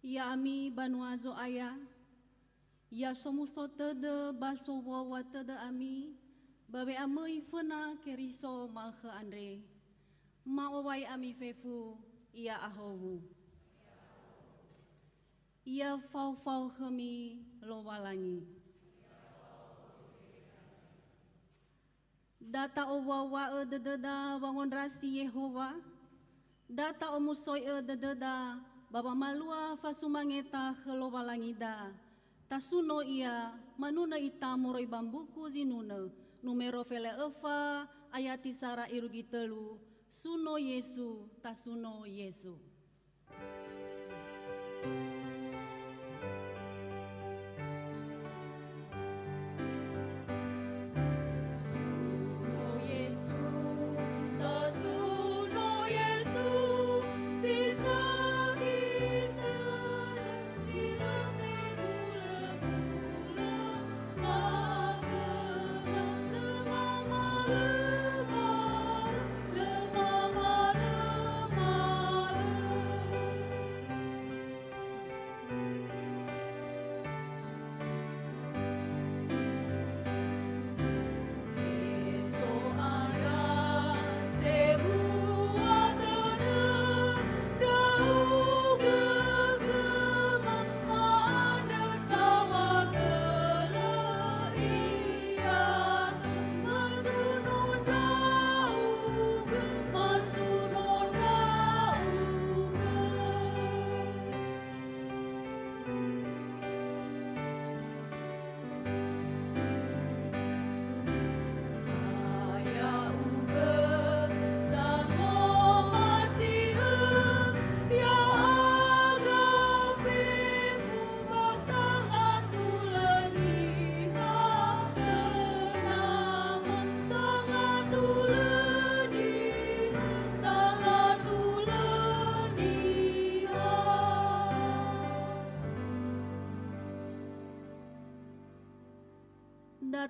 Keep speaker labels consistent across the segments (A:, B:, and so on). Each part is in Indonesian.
A: Ya ami banua zo aya, ya somuso tede baso wawa tede ami, babe amui fena keriso mahe andre, mawawai ami fefu, ia ahowu. Ia fau kami lowalangi. Data owawa dededa wangon rasi Yehova, data omusoi dededa baba malua fasumangeta helowalangida, tasuno ia manuna ita moroi bambuku zinuna, numero fele eva ayati sara irugi telu, suno Yesu tasuno Yesu.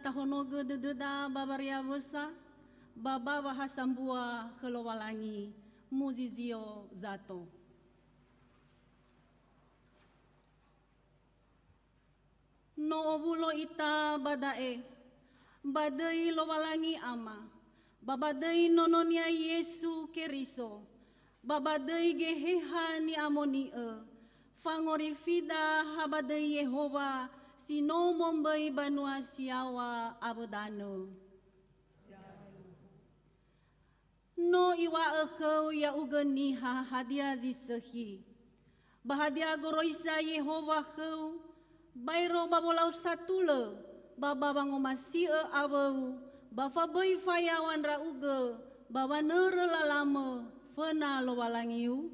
A: Tahonoge dededa babaria vosa, baba bahasambua helowalangi, muzizio zato. No obulo ita badae, badai lowalangi ama, babadai nononia Yesu keriso, babadai geheha ni amonie, fangorifida habadai Yehova, sino mombai banua siawa abodano. No iwa ehau ya ugeniha hadia zisehi. Bahadia goroisa Yehova heu, bairo babolau satule, baba bangomasi abau, bafa bai fayawan rauge, baba nere lalame, fena lowalangiu.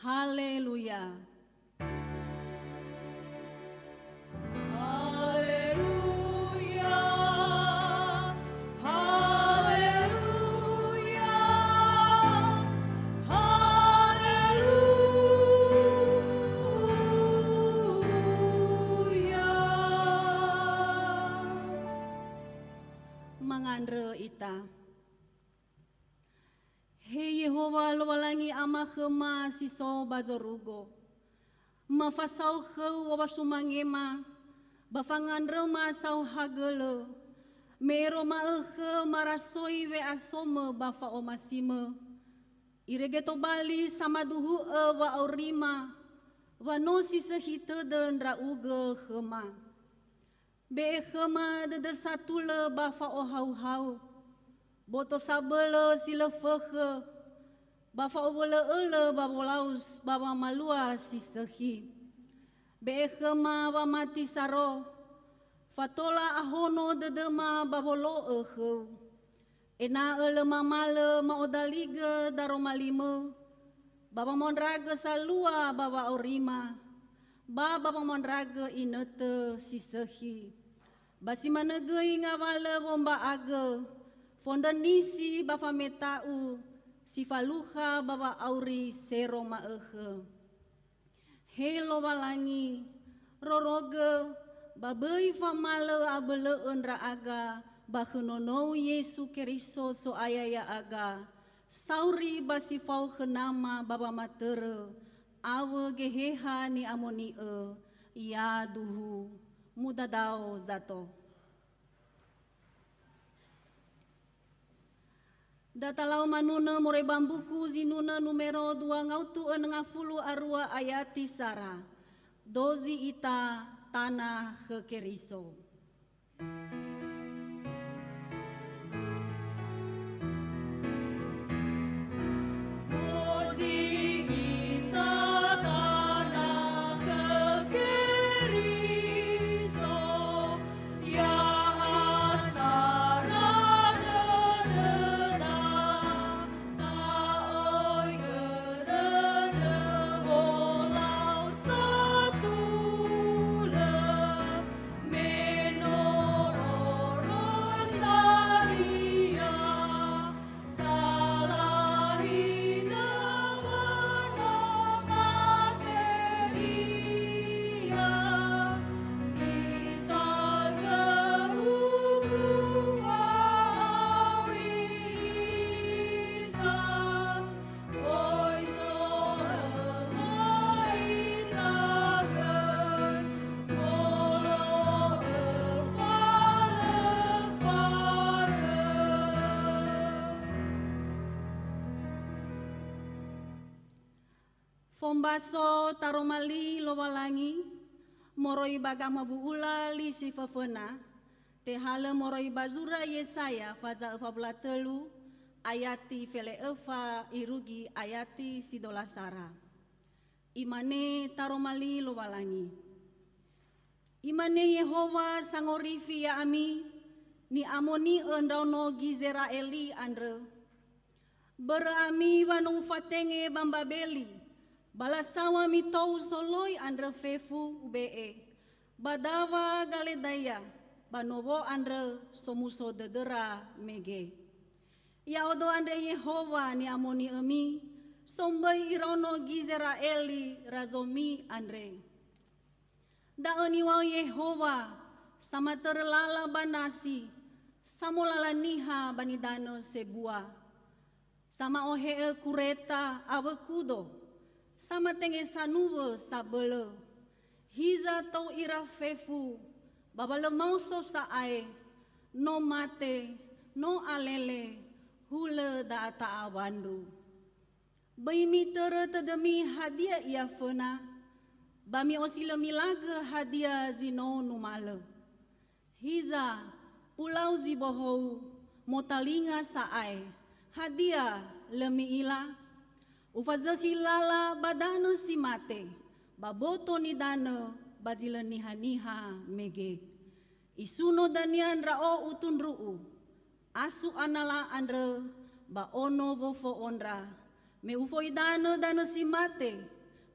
A: Haleluya. Mangandre ita. Hei Yehova lowalangi ama khema siso bazorugo. Mafasau kheu wabasumangema. Bafangandre ma sau hagele. Mero ma marasoi we asome bafa omasime. Iregeto bali sama duhu wa aurima. Wanosi sehite den rauge khema. Be khema de satule bafa ohau-hau. Boto sabele sile fekhe. Bafa obole ele babolaus baba malua sisehi. Be khema wa mati saro. Fatola ahono de dema babolo eheu. Ena ele mamale maodalige daromalime. Baba mondrage salua baba orima. Baba mondrage inete sisehi. Basi manegei ngawale bomba age, fondanisi bafa metau, sifaluha baba auri sero maehe. Helo walangi, roroge, babei famale abele enra aga, bahenono Yesu keriso so ayaya aga, sauri basi fau kenama baba matere, awe geheha ni amoni ia duhu mudadao zato. Datalau manuna more bambuku zinuna numero 2 ngautu ngafulu arua ayati sara. Dozi ita tanah kekeriso. Fombaso taromali lowalangi, moroi bagama buula li sifafena, tehala moroi bazura Yesaya faza efabla telu, ayati fele efa irugi ayati sidolasara. Imane taromali lowalangi. Imane Yehova sangorifi ya ami, ni amoni endrauno gizera eli andre. Berami wanung fatenge bambabeli, balasawa mitou soloi andre fefu ubee, badawa galedaya, banobo andre somuso dedera mege. Ya odo andre Yehova ni amoni emi, sombai irono gizera eli razomi andre. Daoni wau Yehova, sama terlala banasi, samolala niha banidano sebua, sama ohe kureta awekudo, sama tenge sanuwe sabele, hiza tau ira fefu, babale mauso saai, no mate, no alele, hule da ata awandu. Baimi tere tedemi hadiah ia fena, bami osila milaga hadiah zino numale. Hiza pulau zibohou, motalinga saai, hadiah lemi ila, ufazaki lala badano simate, baboto ni dano bazila niha mege. Isuno danian rao utun ruu, asu anala andre ba ono vofo ondra, me ufo idano dano simate,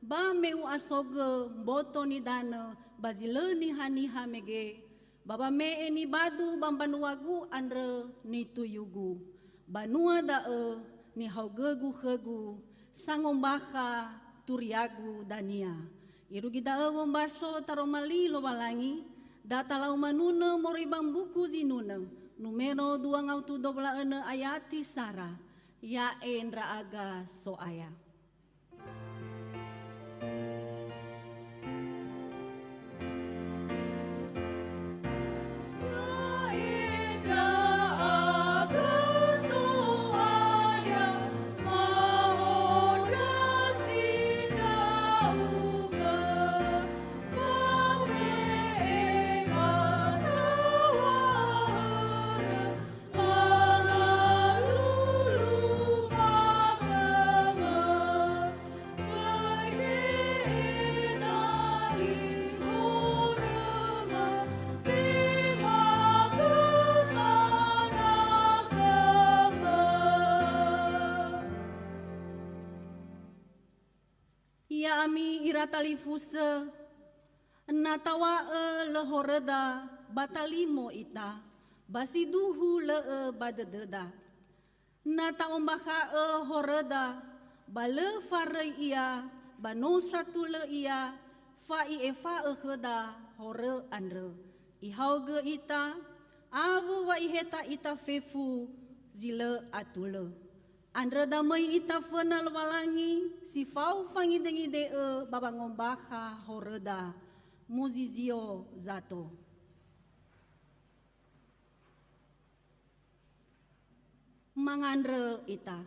A: ba meu asoge boto ni dano bazila niha mege, baba me eni badu bambanuagu andre ni tuyugu, banua dae ni haugegu hegu, sangombaka turiagu dania. Irugi dae wombaso taromali lowalangi, datalau manuna moribang buku zinuna, numero 2 ngautu 12 ayati sara, ya endra aga soaya. Ya ami iratali fusa, natawa lehoreda batalimo ita, basiduhu le badededa. Nata ombaka horeda, bale farai ia, bano satu le ia, fai efa heda hore andre. Ihauge ita, awu wa iheta ita fefu zile atule. Andra damai ita fena walangi, si fau fangi dengi de baba ngombaha horeda, muzizio zato. Mangandre ita.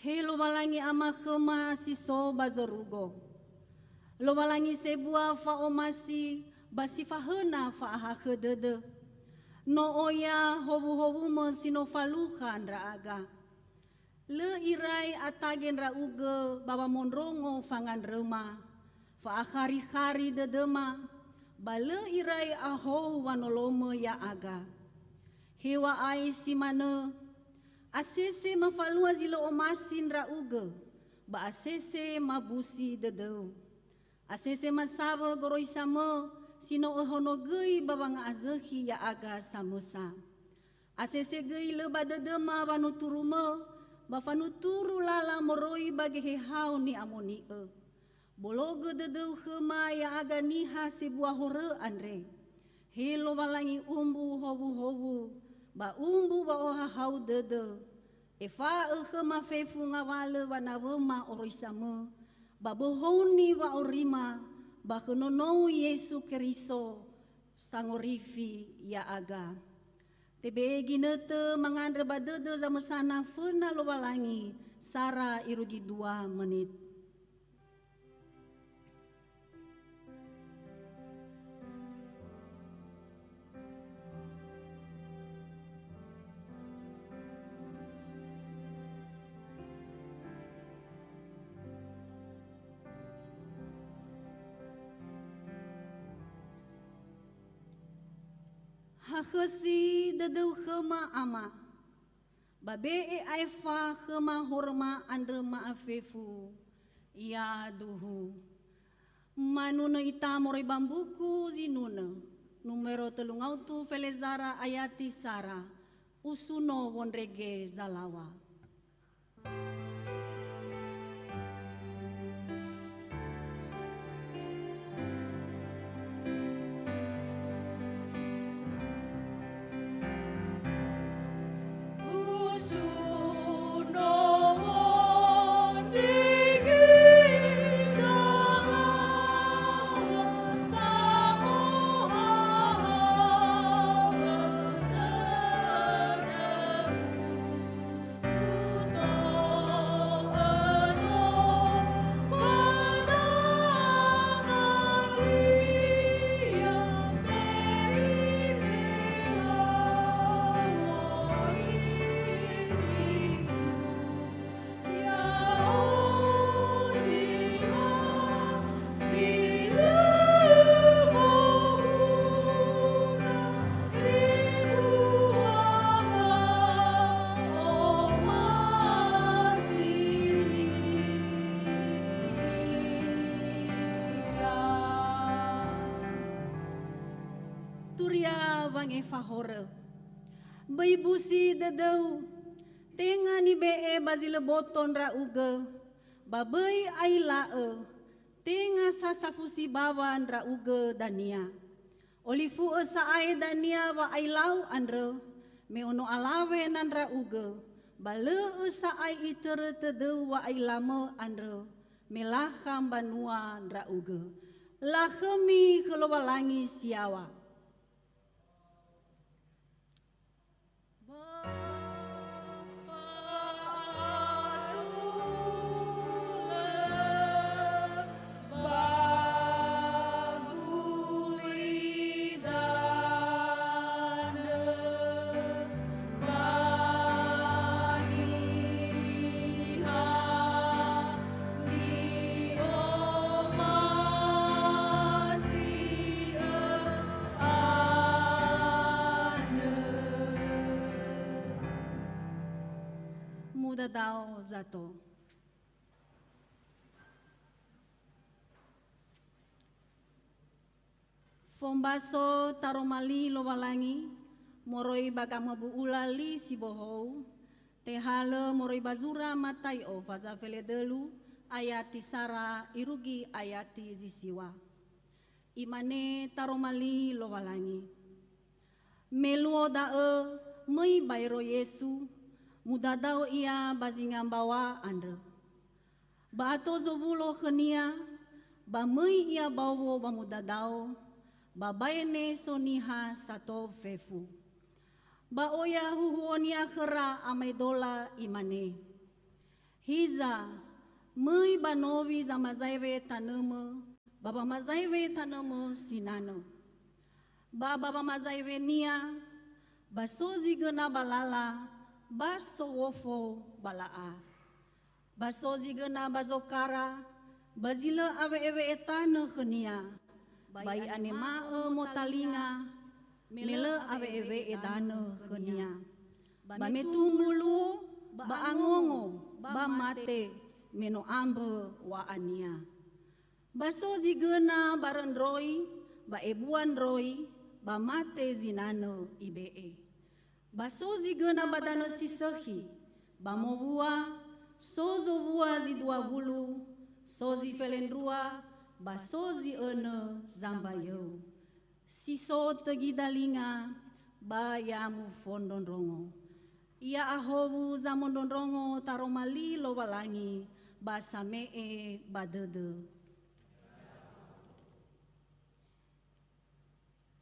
A: He lo walangi ama kema si so bazorugo. Lo walangi sebua fa omasi basi fahena fa aha kedede. No oya hobu-hobu mo sino faluhan ra aga. Le irai atagen ra uge baba monrongo fangan rema. Fa akhari-khari dedema. Ba le irai aho wanolome ya aga. Hewa ai simane. Asese mafalua zilo omasin ra uge. Ba asese mabusi dedeu. Asese masaba goroi sama. Sino ahono gei babang azehi ya aga samusa. Asese gei le badedema banuturuma, bafanuturu lala moroi bagi hehau ni amoni e. Bologe dedeu hema ya aga niha sebuah hore andre. Helo walangi umbu hobu-hobu, ba umbu ba oha hau dede. Efa hema fefu ngawale wanawema orisama, ba bohoni wa orima, Bakonono Yesu Keriso sangorifi ya aga. Tebe ginete mangandre badede zamusana fena lo walangi sara irugi 2 menit. Hakhasi dedeu khema ama. Babe e aifa khema horma andre maafefu. Ya duhu. Manuna ita morai bambuku zinuna. Numero telungautu felezara ayati sara. Usuno wonrege zalawa. Wange fahore, bai busi dedeu, tenga ni be bazile boton ra uge, babai ailae, tenga sasafusi bawan ra uge dania, olifu saai dania wa ailau andre, me ono alawe nan ra uge, bale saai itere tedeu wa ailame andre, melaham banua ra uge, lahemi kelowalangi siawa. Dao zato. Fombaso taromali lo walangi, moroi bagama bu ulali si bohou, tehale moroi bazura matai o faza fele delu, ayati sara irugi ayati zisiwa. Imane taromali lo walangi. Meluo dae mei bayro Yesu, mudadau ia bazingan bawa andre. Ba ato zobulo khania, ba mui ia bawo ba mudadau, ba bayene soniha sato fefu. Ba oya huhuonia khera amai dola imane. Hiza, mui ba novi za mazaiwe tanemu, baba mazaiwe tanemu sinano. Ba baba mazaiwe nia, ba sozi gena balala, ba sowofo balaa. Ba sozi gena bazokara, ba zila awe ewe etana khenia. Bai anema motalinga, mele awe ewe edana khenia. Ba metumbulu, ba angongo, ba mate, meno ambe wa ania. Ba sozi gena barandroi, ba ebuan roi, ba mate zinano ibee. Ba sozi gena badano sisahi, ba mobua, sozo bua zidua bulu, sozi felendrua, ba sozi ene zambayo. Siso tegidalinga, ba yamu fondonrongo. Ia ahobu zamondonrongo taromali lowalangi, ba samee ba dede.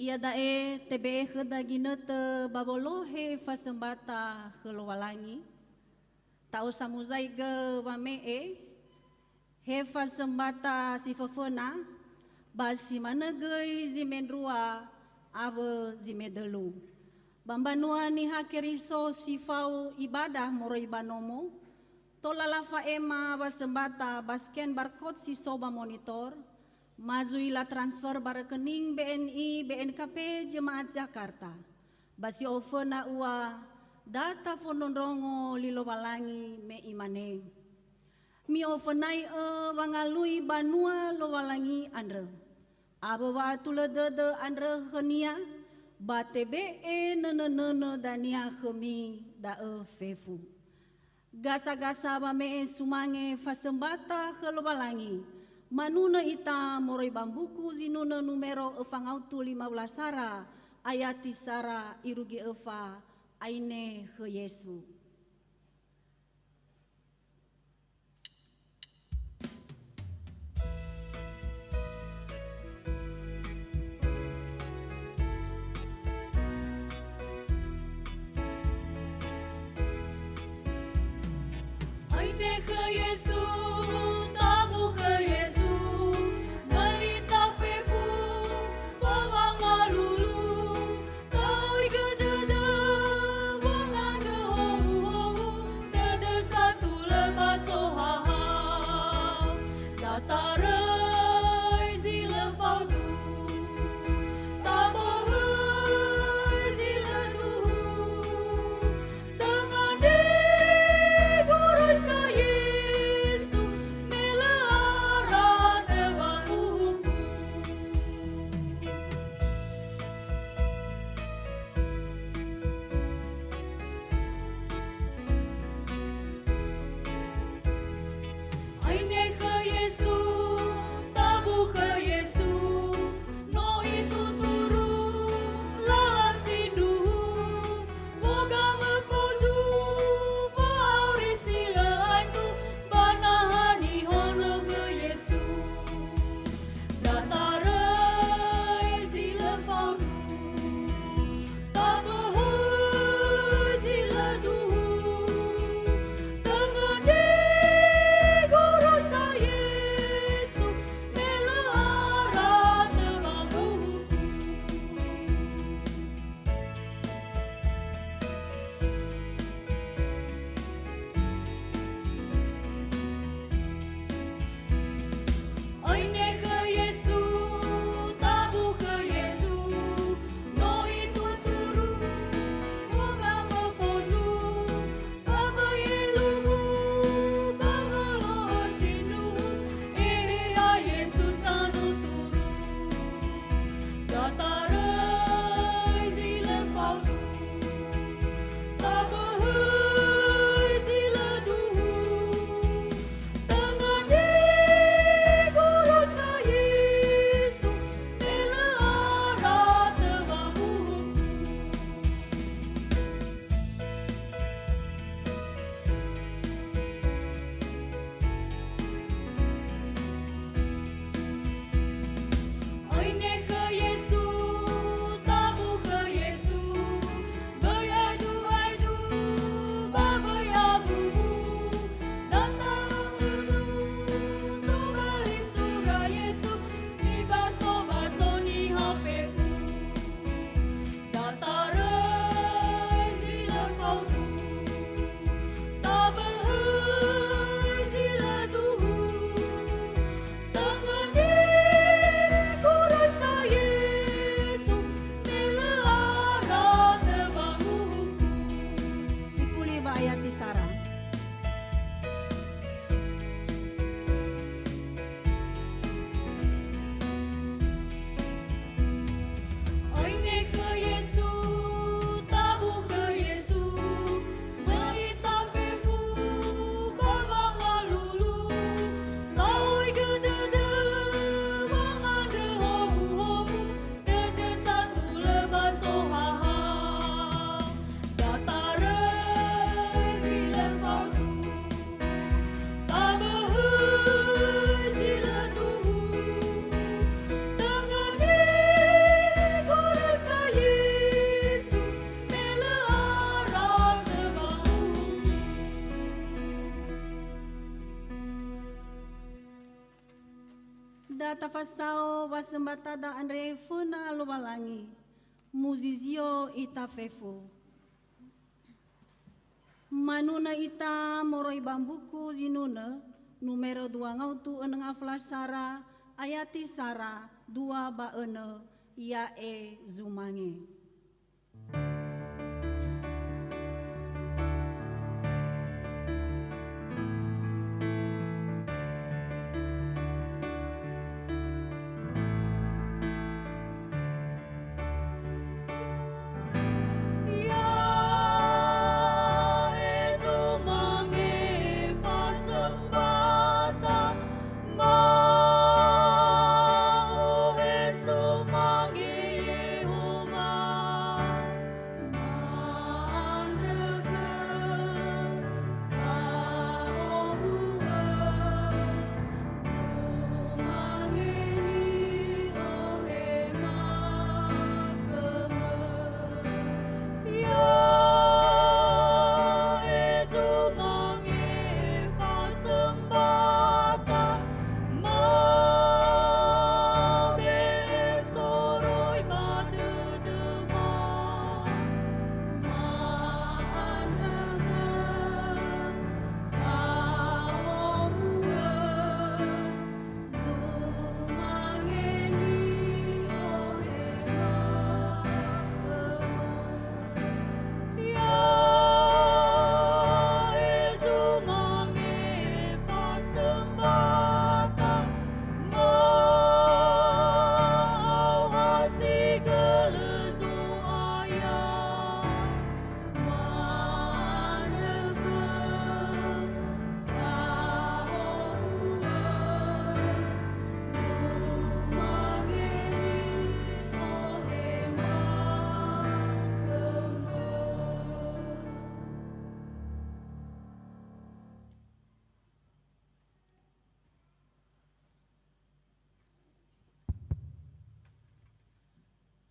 A: Ia dae tebe kedaginete babolohe fasembata kelowalangi. Tau samuzai ge wamee, he fasembata si fafena, ba si manegei zimendrua, ave zimedelu. Bambanua ni hakeriso sifau ibadah moro ibanomo, tolalafa ema basembata basken barcode si soba monitor, mazuila transfer barekening BNI BNKP Jemaat Jakarta. Basi ofena ua data fondondrongo lilowalangi me imane. Mi ofenai wangalui banua lowalangi andre. Abawa tuledede andre khenia, batebe nene dania khemi da fefu. Gasa-gasa bame sumange fasembata kelowalangi. Manuna ita moroi bambuku zinuna numero efangautu 15 sara ayati sara irugi efa aine ke Yesu.
B: Aine ke Yesu. Oh
A: Ia tafasao wasembatada andre funa lubalangi. Muzizio ita fefu. Manuna ita moroi bambuku zinuna. Numero 2 ngautu eneng aflasara. Ayati sara 2 baene. Ia zumange.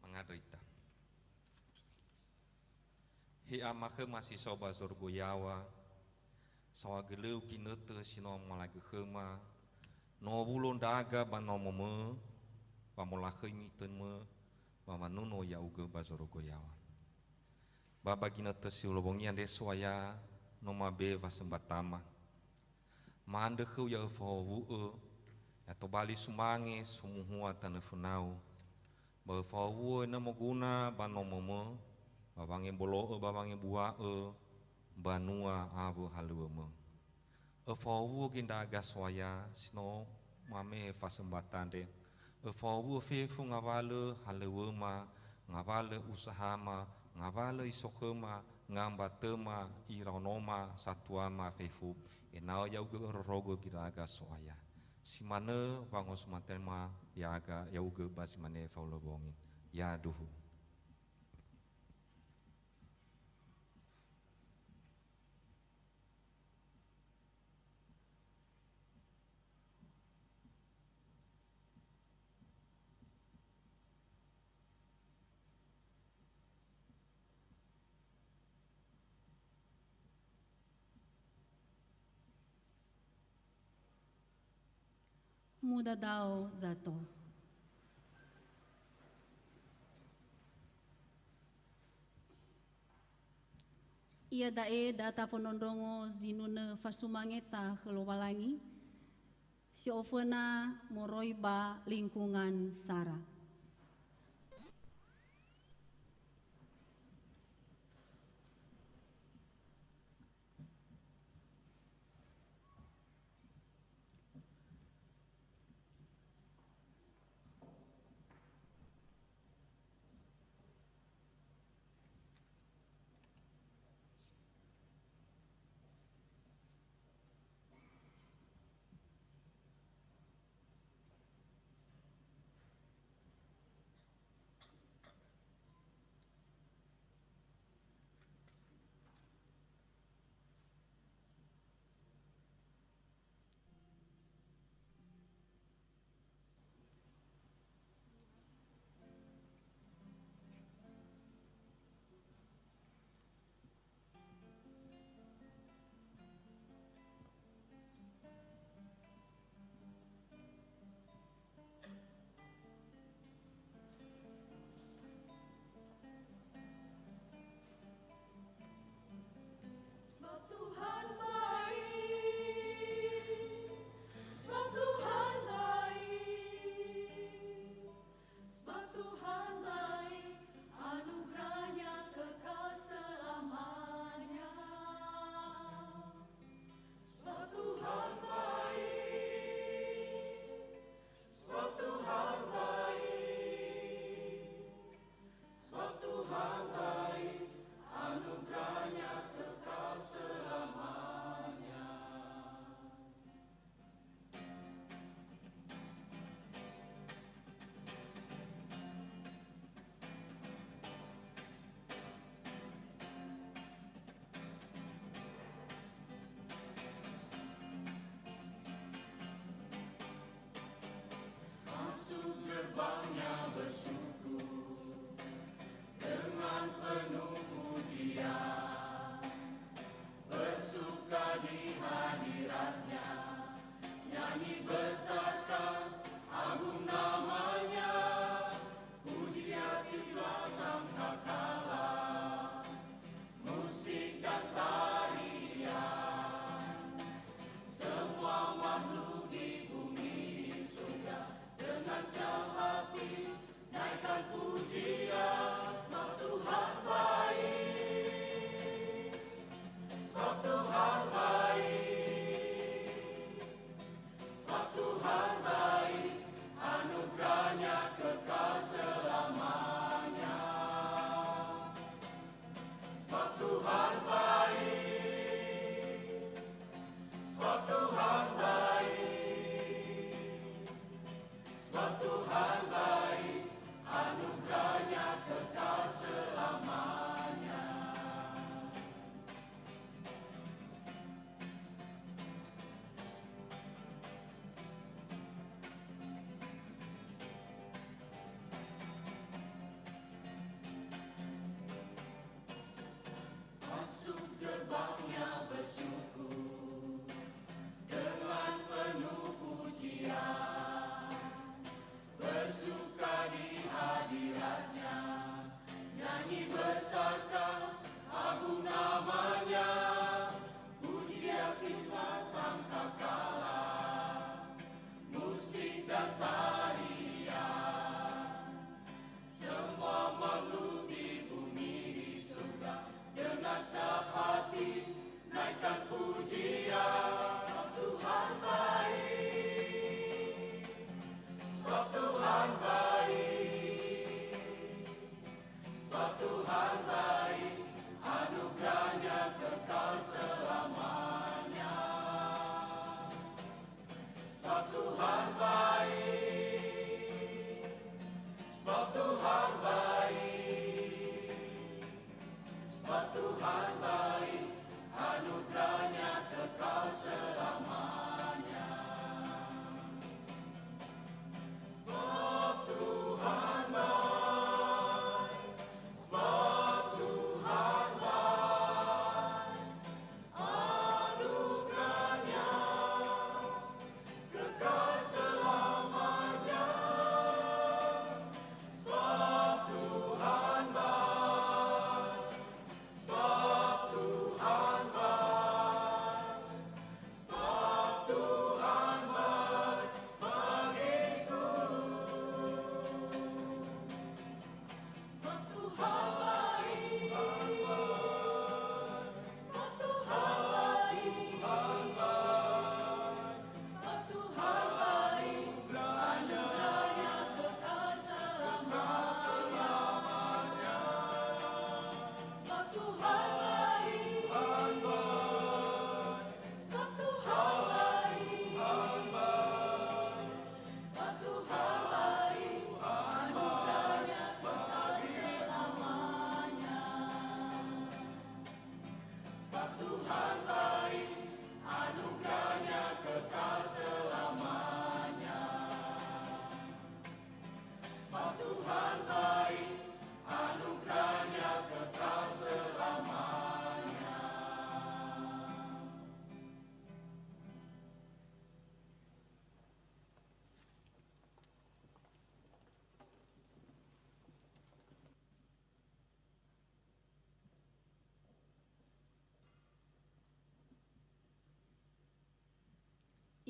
C: Mangadoita. He amake masih soba zorgoyawa, sawa geleu kinete sino malagi khema, no bulon daga banomomo, pamolakhe mitenme, bamanuno ya uge bazorgoyawa. Baba kinete silobongi ande swaya, no mabe vasembatama. Mande khu ya fawu ya tobali sumange sumuhua tanefunau. Bafawu na moguna banomomo. Babange bolo babange bua banua abu haluemo. Fawu ginda gaswaya sino mame fasembatande. Fawu fefu ngavale haluema ngavale usahama ngavale isokema ngambatema iranoma satuama fefu enao yauge rogo ginda gaswaya. Simane bangos matema yaga yauge basimane faulobongi ya duhu.
A: Muda dao zato. Ia dae data ponondongo zinune fasumangeta kelowalangi. Si ofena moroiba lingkungan sara.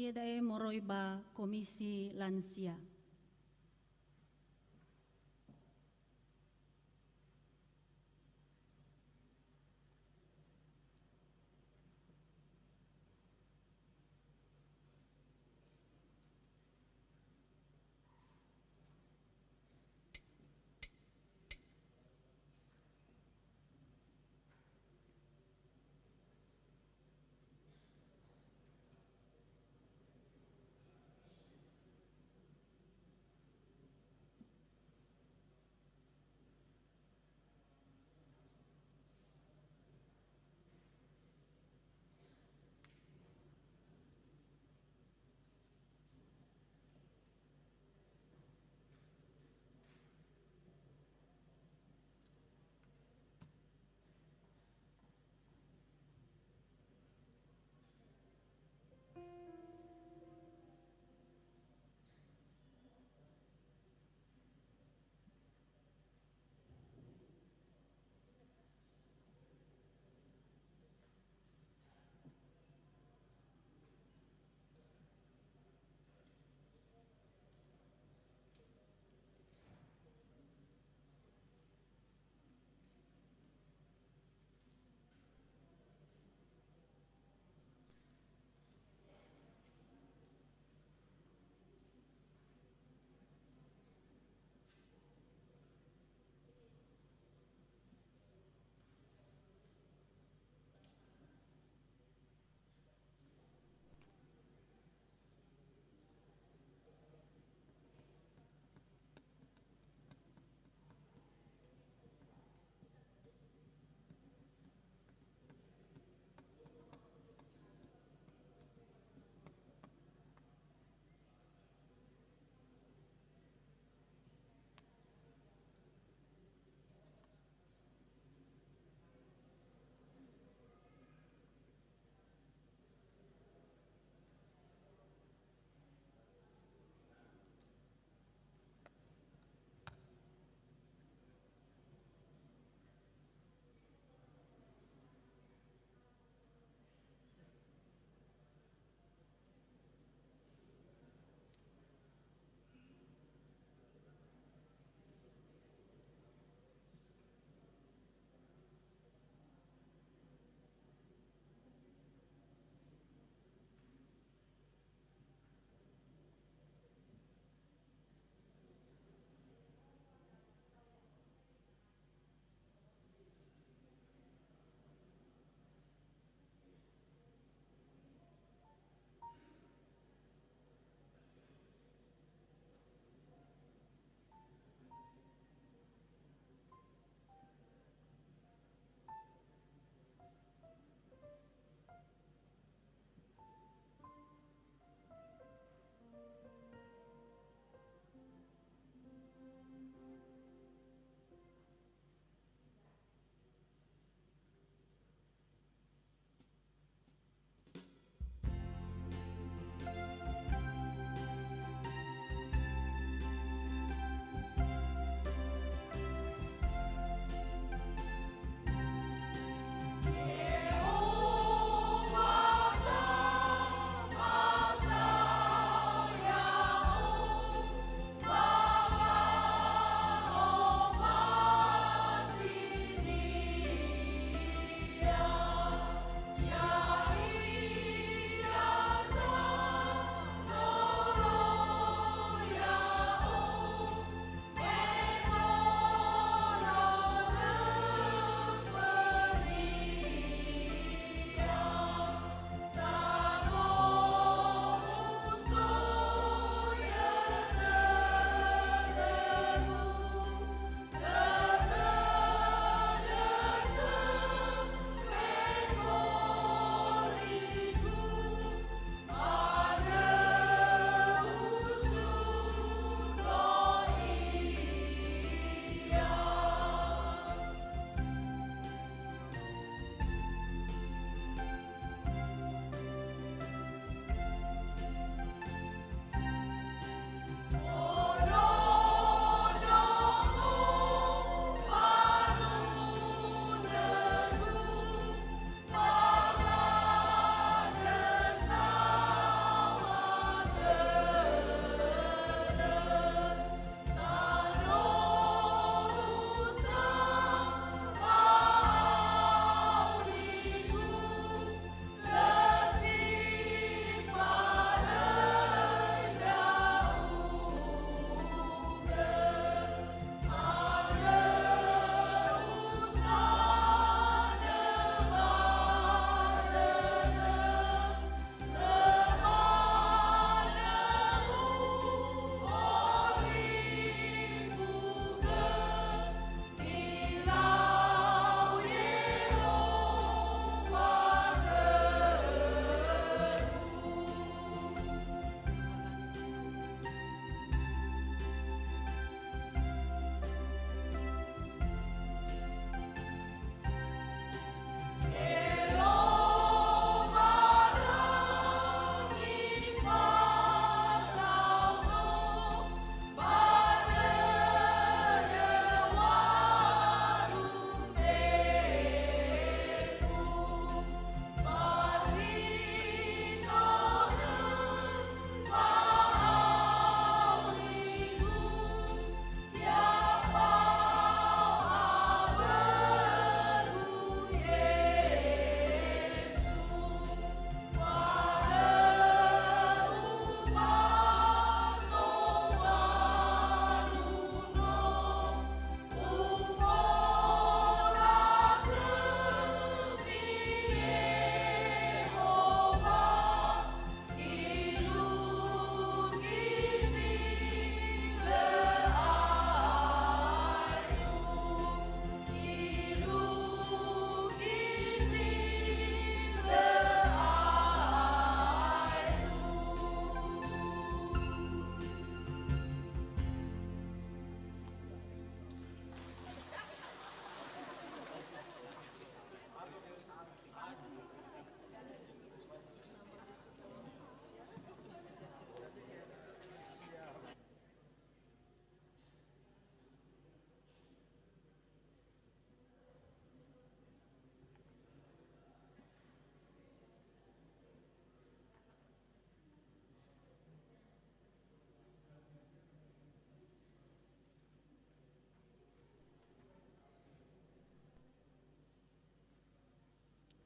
A: Ia dae moroiba Komisi Lansia.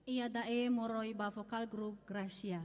A: Ia dae moroi ba vokal grup Gracia.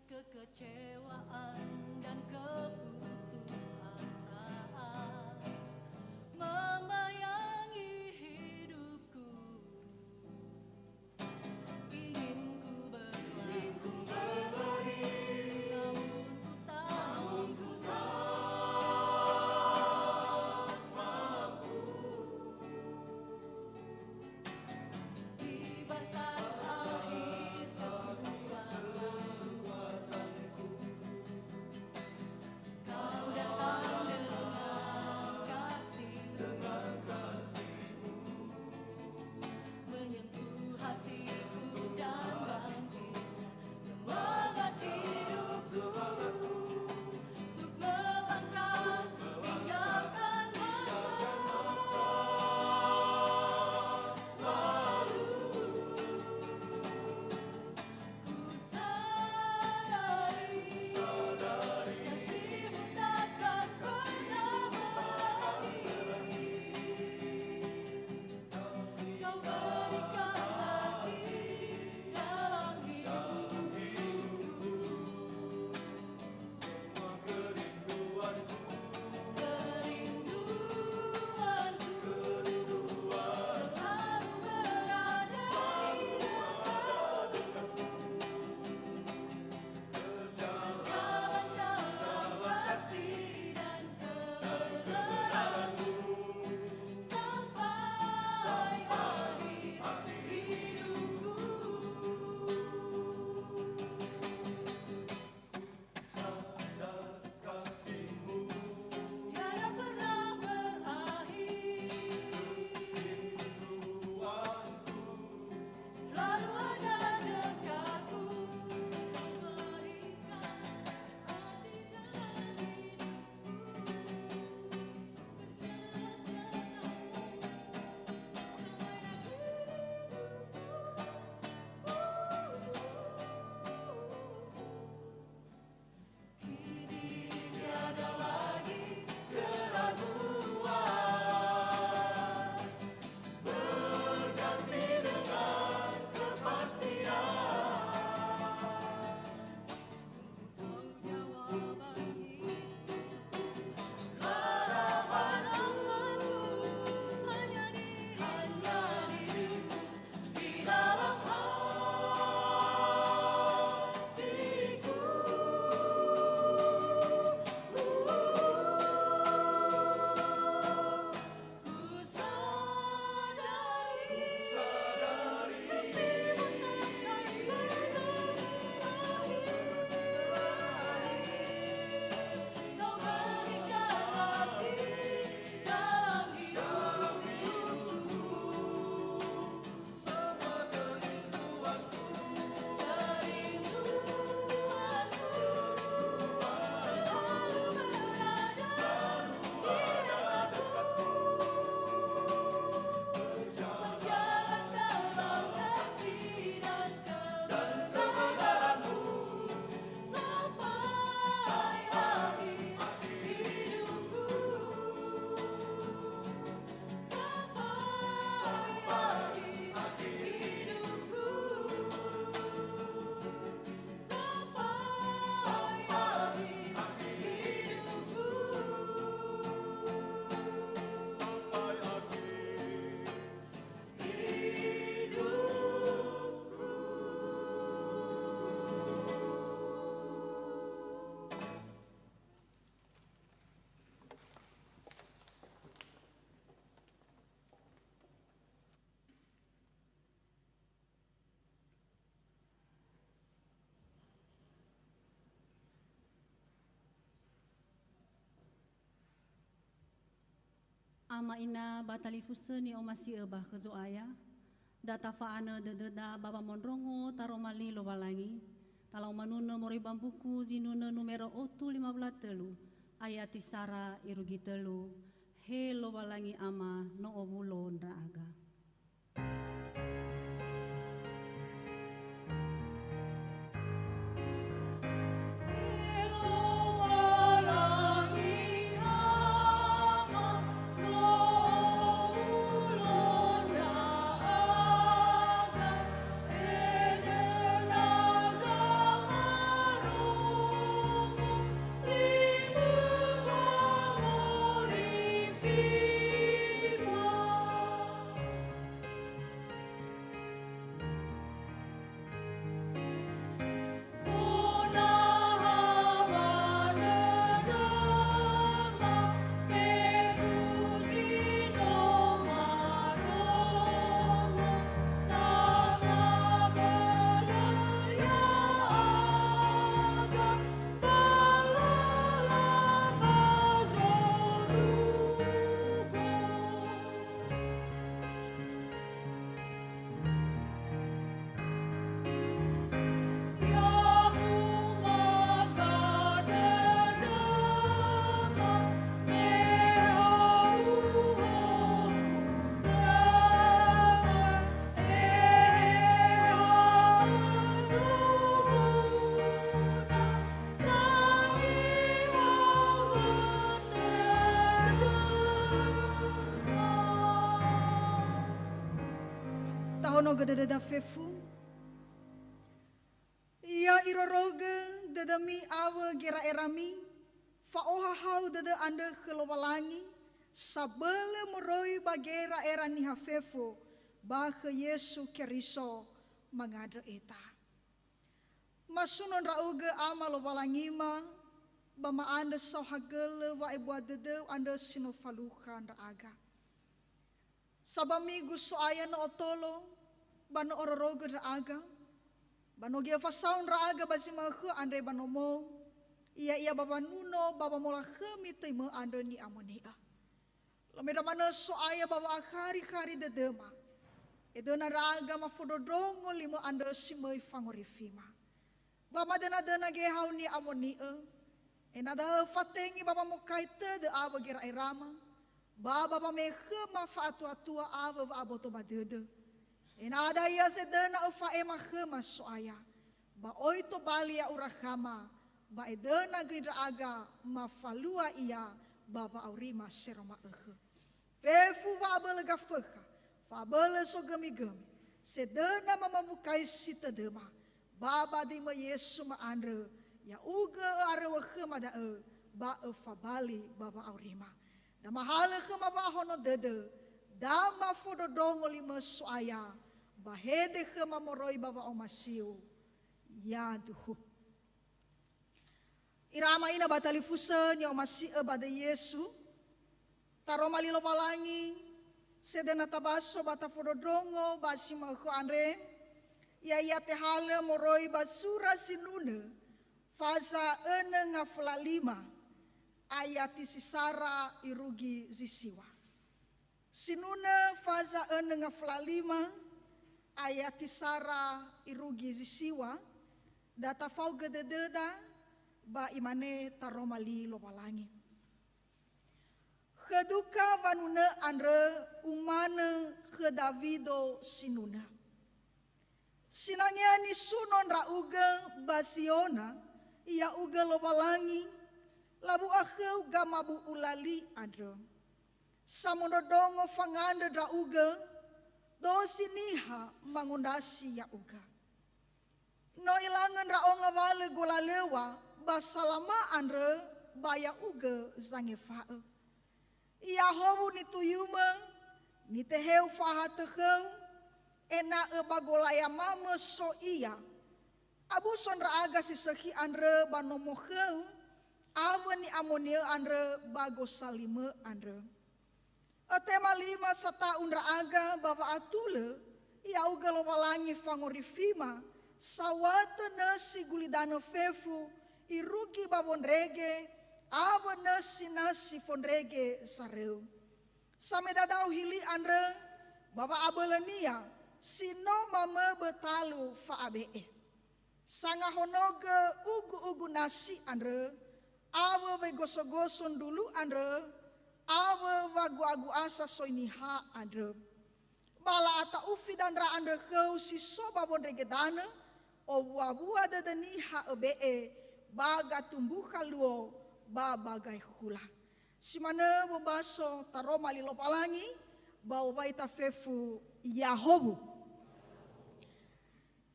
B: Kekecewaan dan keputusasaan membayangi hidupku. Ingin ku berlari, namun ku tak mampu. Di batas akhir kekuatanku,
A: Ama ina batali fuseni o masih ebah kezoaya. Data faana dededa baba monrongo taromali lo balangi. Talau manuna mori bambuku zinuna numero 853 ayati sara irugi telu. He lo balangi ama no obulo ndraaga.
D: Tahono gededa fefu. Ia iroroge dedami awe gera erami. Faoha hau dede anda kelowalangi. Sabele moroi bagera erani hafefu. Bahe Yesu keriso mangada eta. Masunon rauge ama lowalangima. Bama anda sohagele wa ibuat dede anda sinofaluhan raaga. Sabami gusto aya na otolo, bano ororogo raaga, bano gia fasaun raaga basi mahe andre bano mo, ia babanuno baba mola hemi tema andre ni amonia. Lameda mana so aya baba akari dedema, edona raaga mafododongo lima andre simai fangorifima. Baba dena gehau ni amonia, enada fatengi baba mokaita de aba gira irama. Baba pamehe mafatua ava aboto badede. Enada ia sedena ufa ema hema soaya. Ba oito balia urahama. Ba edena gira aga mafalua ia baba aurima seroma ehe. Fefu ba abelega feha. Fa abele so gemi. Sedena mamamukai sita dema. Baba dima Yesu ma andre. Ya uga arewa hema da e. Ba ufa bali baba aurima. Da mahala khama hono dede dama fododongo lima soaya bahede khama moroi baba omasiu ya duhu irama ina batali fusen ya omasi bade Yesu taroma lilo balangi sedena tabaso bata fododongo basi mahu andre ya tehala moroi basura sinune faza ene ngafla 5 ayati sisara irugi zisiwa. Sinuna faza ene ngafla 5 ayati sara irugi zisiwa. Data fau gedededa ba imane taromali lobalangi. Keduka vanuna andre umane ke Davido sinuna. Sinangnya ni sunon rauga basiona ia uga lobalangi. Labu akheu gamabu ulali adro. Samododongo fanganda da uga. Dosi niha mangondasi ya uga. No ilangan raonga wale golalewa. Basalama andre baya uga zangefae. Ia hobu ni tuyuma. Ni teheu fahateheu. Ena bagolaya mama so iya. Abu sonra aga siseki andre banomoheu. Awan ni amonia andre bagos salime andre. Tema 5 sata undra aga bava atule. Ia uga lowalangi fangorifima. Sawata nasi gulidano fefu. Irugi babon rege. Awan nasi fondrege sareu. Same dadau hili andre baba abelenia sino mama betalu fa abe. Sanga honoge ugu nasi andre awe we goso-goson dulu andre awe wagu-agu asa soiniha andre. Bala ata ufi dan ra andre kau si soba bondregedana o buah-buah dadani ha ebe baga tumbuh kaluo bagai hula. Simana bobaso taroma li lopalangi bau baita fefu Yahobu.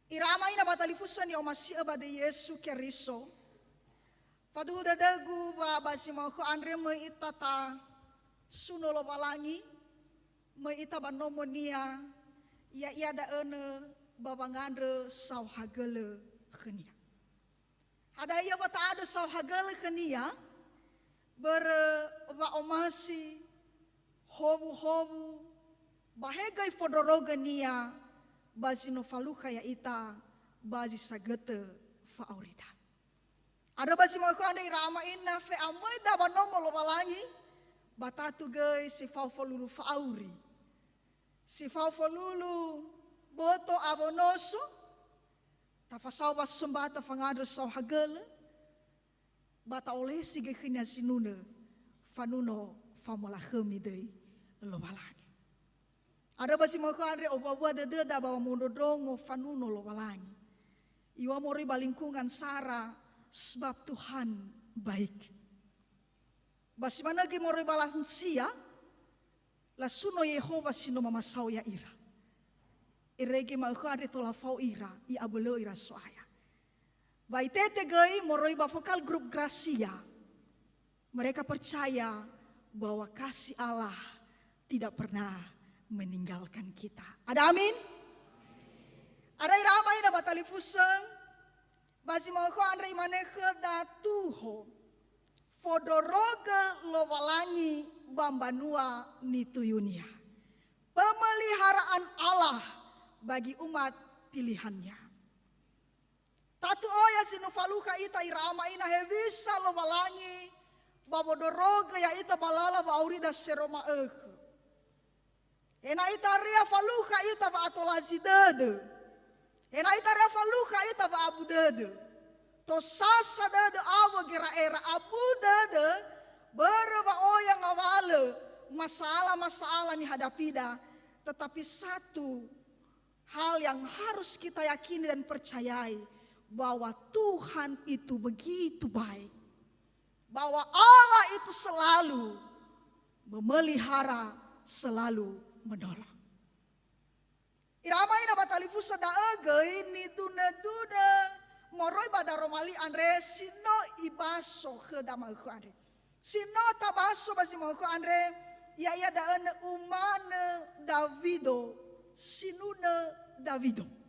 D: Irama ina batalifusan ni omasi abade Yesu keriso. Fadu dadagu ba basimau ko andre me itata suno lopalangi me ita banomonia ia da ene babangandre sau hagele khenia. Ada ia bata ada sau hagele khenia ber wa omasi hobu bahegai fodorogania bazino faluka ya ita bazi sagete fa aurita. Ada basi mau ko anda irama inna fe amai da banomo lobalangi batatu gai si fau folulu fa auri. Si fau folulu boto abonoso tafasau bas sembata fangadre sau hagele bata oleh sige khina sinuna fanuno famola khemi dei lobalani. Ada basi mau ko andre obawa dede da bawa mondodongo fanuno lobalani. Iwa mori balingkungan sara sebab Tuhan baik. Basi mana ge mori balansia la suno Yehova sino mama sau ya ira. Irege mau ko andre tola fau ira I abelo ira soaya. Baitete gai moroi ba vokal grup Gracia. Mereka percaya bahwa kasih Allah tidak pernah meninggalkan kita. Ada amin? Ada iramai na batalifusan. Basi mau ko andre imane kheda tuho. Fodoroga lowalangi bambanua nituyunia. Pemeliharaan Allah bagi umat pilihannya. Tatu oya sinufaluka ita irama ina hevisa lo balangi babodoroga ya ita balala ba aurida seroma ena ita ria faluka ita ba atolazidade ena ita ria faluka ita ba abudade to sasa dade awa gira era abudade berba oya ngawale masalah ni hadapida tetapi satu hal yang harus kita yakini dan percayai bahwa Tuhan itu begitu baik. Bahwa Allah itu selalu memelihara, selalu menolong. Irama ina batalifusa da ini duna moroi bada romali andre sino ibaso khedama khu andre. Sino tabaso basi mo khu andre ya da ene umane Davido sinuna Davido.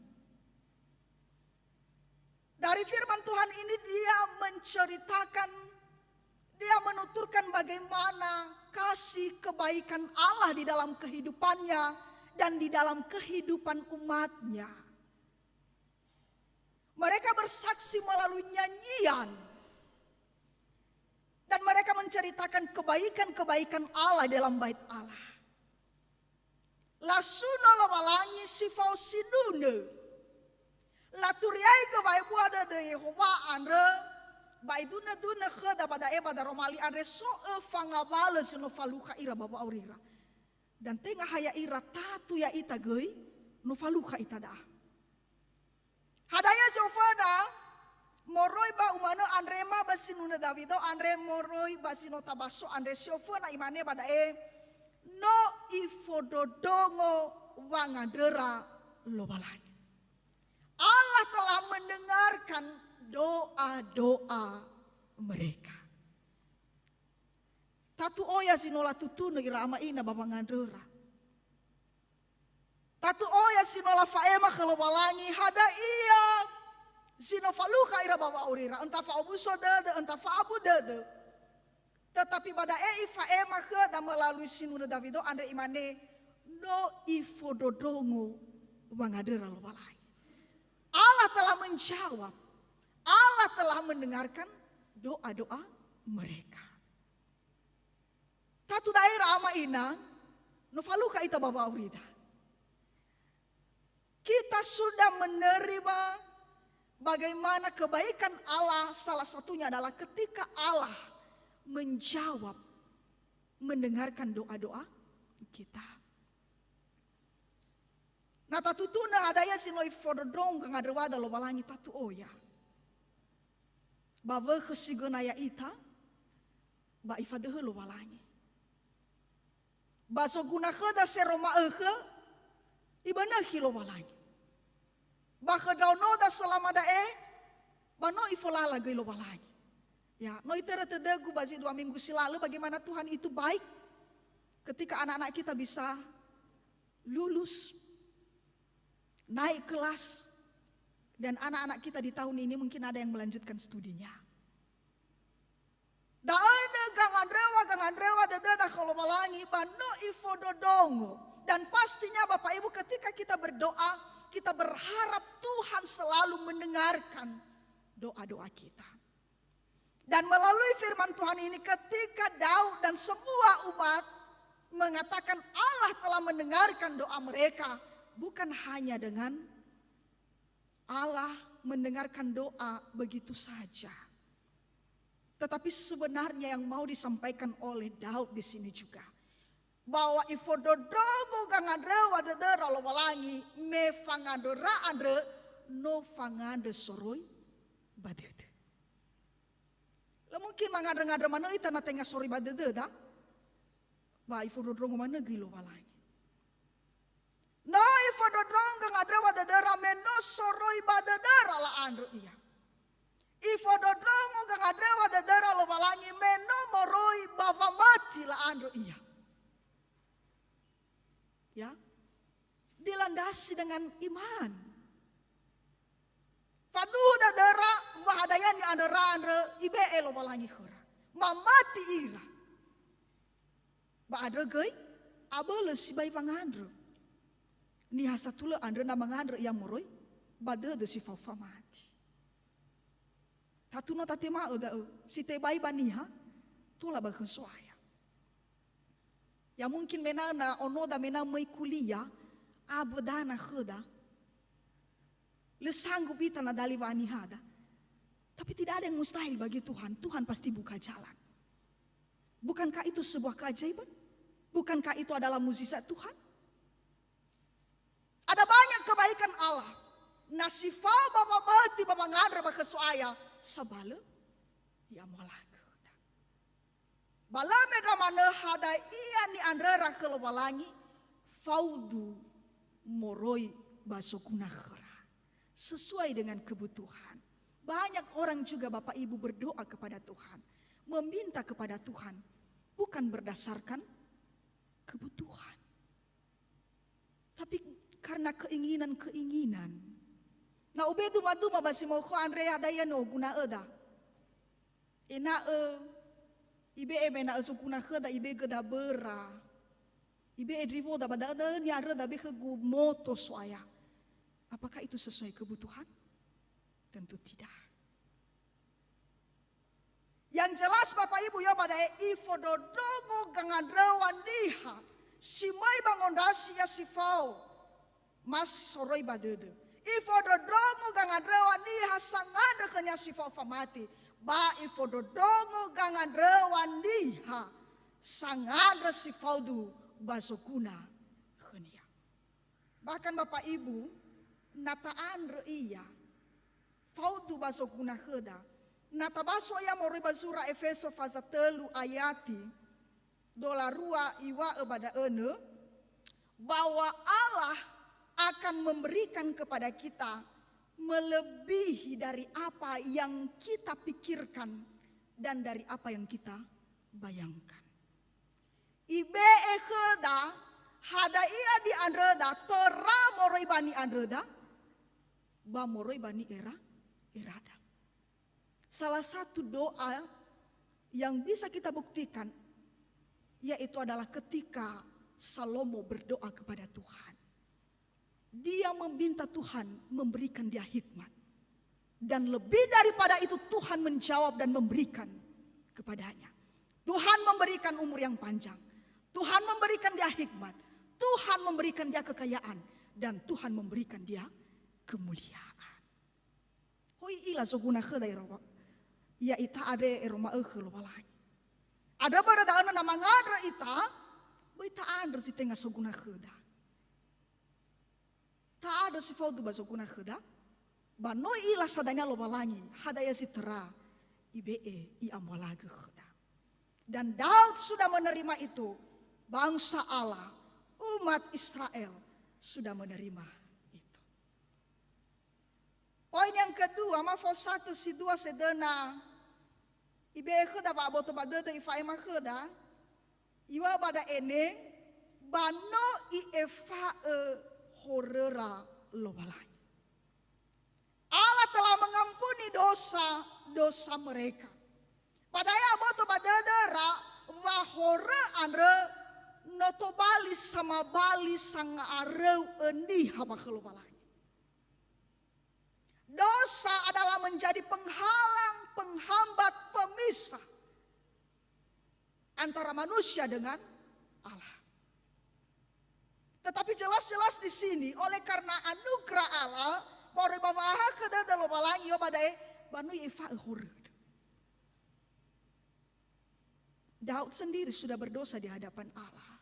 D: Dari firman Tuhan ini dia menceritakan, dia menuturkan bagaimana kasih kebaikan Allah di dalam kehidupannya dan di dalam kehidupan umatnya. Mereka bersaksi melalui nyanyian dan mereka menceritakan kebaikan-kebaikan Allah dalam bait Allah. Lasuno lobalangi sifau sidune. Laturiai ke bai buada de Yehova andre bai duna kheda pada eba da romali andre so fangabale sino faluka ira baba aurira. Dan tengah haya ira tatu ya ita gei no faluka ita da. Hadaya sofada moroi ba umano andre ma basinuna Davido andre moroi basino tabaso andre sofana imane pada no ifododongo wangadera lobalani. Allah telah mendengarkan doa-doa mereka. Tatu oya sinola tutuna irama ina babangandera. Tatu oya sinola faema kelobalangi hada iya sino faluka ira baba urira entah fa obuso dede entah fa abu dede. Tetapi pada faema ke dan melalui sinuna Davido andre imane no ifododongo wangadera lobalangi. Allah telah menjawab, Allah telah mendengarkan doa-doa mereka. Tatu daerah ama ina, Novaluka ita Bapak Aurida. Kita sudah menerima bagaimana kebaikan Allah, salah satunya adalah ketika Allah menjawab, mendengarkan doa-doa kita. Nah tatutuna adaya sinoi fododong kang adrawada lo balangi tatu oya. Bava kesigonaya ita, ba ifadehe lo balangi. Baso guna khada seroma ibana hilo balangi. Baka dauno da selama da bano ifolala gay lo balangi. Ya, no itera tedagu bazi 2 minggu silalu bagaimana Tuhan itu baik ketika anak-anak kita bisa lulus, naik kelas, dan anak-anak kita di tahun ini mungkin ada yang melanjutkan studinya. Da ada gang andrewa dada kalau balangi bano ifododongo. Dan pastinya Bapak Ibu ketika kita berdoa, kita berharap Tuhan selalu mendengarkan doa-doa kita. Dan melalui firman Tuhan ini ketika Daud dan semua umat mengatakan Allah telah mendengarkan doa mereka, bukan hanya dengan Allah mendengarkan doa begitu saja. Tetapi sebenarnya yang mau disampaikan oleh Daud di sini juga. Bahwa ifododongo gangadrewa dedera lo walangi me fangadora andre no fangade soroi badede. Lah mungkin mangadre-ngadre mana ita na tenga soroi badede da. Ba ifododongo mana gilo walangi. No ifododongo gangadrewa dedera me no soroi badedera la andre iya. Ifododongo gangadrewa dedera lo walangi me no moroi bavamati la andre iya. Ya, dilandasi dengan iman. Fadu dadara wahadayan ni andara ibe elo balangi khora. Mamati ira. Ba adra gay abole sibai pangandro. Ni hasatula andra na mangandro yang moroi bade de si fafa mati. Tatuno tatema oda si tebai baniha tula ba khoswaya. Ya mungkin menana onoda mena mai kuliah abodana kheda. Le sanggup kita na dali wani hada. Tapi tidak ada yang mustahil bagi Tuhan. Tuhan pasti buka jalan. Bukankah itu sebuah keajaiban? Bukankah itu adalah mukjizat Tuhan? Ada banyak kebaikan Allah. Nasifau bapa mati bapa ngadra baka suaya sabale ya mola. Balame ramana hada iya ni andra walangi faudu moroi basokuna khara. Sesuai dengan kebutuhan. Banyak orang juga Bapak Ibu berdoa kepada Tuhan. Meminta kepada Tuhan. Bukan berdasarkan kebutuhan. Tapi karena keinginan-keinginan. Nah ubedu maduma basi mau ko Andrea daya no guna eda. Ena ibe mena sukuna khada ibe geda bera. Ibe drivo da badada ni ada da be khegu moto soaya. Apakah itu sesuai kebutuhan? Tentu tidak. Yang jelas Bapak Ibu ya pada ifododongo gangadrawan diha. Simai bangondasi ya sifau. Mas soroi badede. Ifododongo gangadrawan diha sangada kenya sifau famati. Ba ifododongo gangadrawan diha. Sangada sifau du basokuna khenia. Bahkan Bapak Ibu nataan reiya. Faudu basokuna kheda. Natabaso ya mori basura Efeso fasa telu ayati $2 iwa ebada ene bahwa Allah akan memberikan kepada kita melebihi dari apa yang kita pikirkan dan dari apa yang kita bayangkan. Ibe ekheda hada ia di andreda tera moroi bani andreda ba moroi bani irada. Salah satu doa yang bisa kita buktikan yaitu adalah ketika Salomo berdoa kepada Tuhan. Dia meminta Tuhan memberikan dia hikmat. Dan lebih daripada itu Tuhan menjawab dan memberikan kepadanya. Tuhan memberikan umur yang panjang. Tuhan memberikan memberikan dia hikmat, Tuhan memberikan dia kekayaan, dan Tuhan memberikan dia kemuliaan. Hoi ila soguna kheda iroba. Ya ita ade eroma lo balai. Ada pada dana nama ngadra ita, ita andra si tengah soguna kheda. Ta ada si faudu ba soguna kheda. Ba no ila sadanya lo balangi, hadaya si tera IBE i amwalaga kheda. Dan Daud sudah menerima itu. Bangsa Allah, umat Israel sudah menerima itu. Poin yang kedua, mafo 1 si 2 sedena. Ibe kheda ba boto ba dede ifa ema kheda. Iwa bada ene bano I efa horera lobalai. Allah telah mengampuni dosa mereka. Padaya boto ba dedera wa hore andre noto bali sama bali sang areu endi haba kelobalai. Dosa adalah menjadi penghalang, penghambat, pemisah antara manusia dengan Allah. Tetapi jelas-jelas di sini oleh karena anugerah Allah, mori babaha kada dalo balangi yo badae banu ifa hur. Daud sendiri sudah berdosa di hadapan Allah.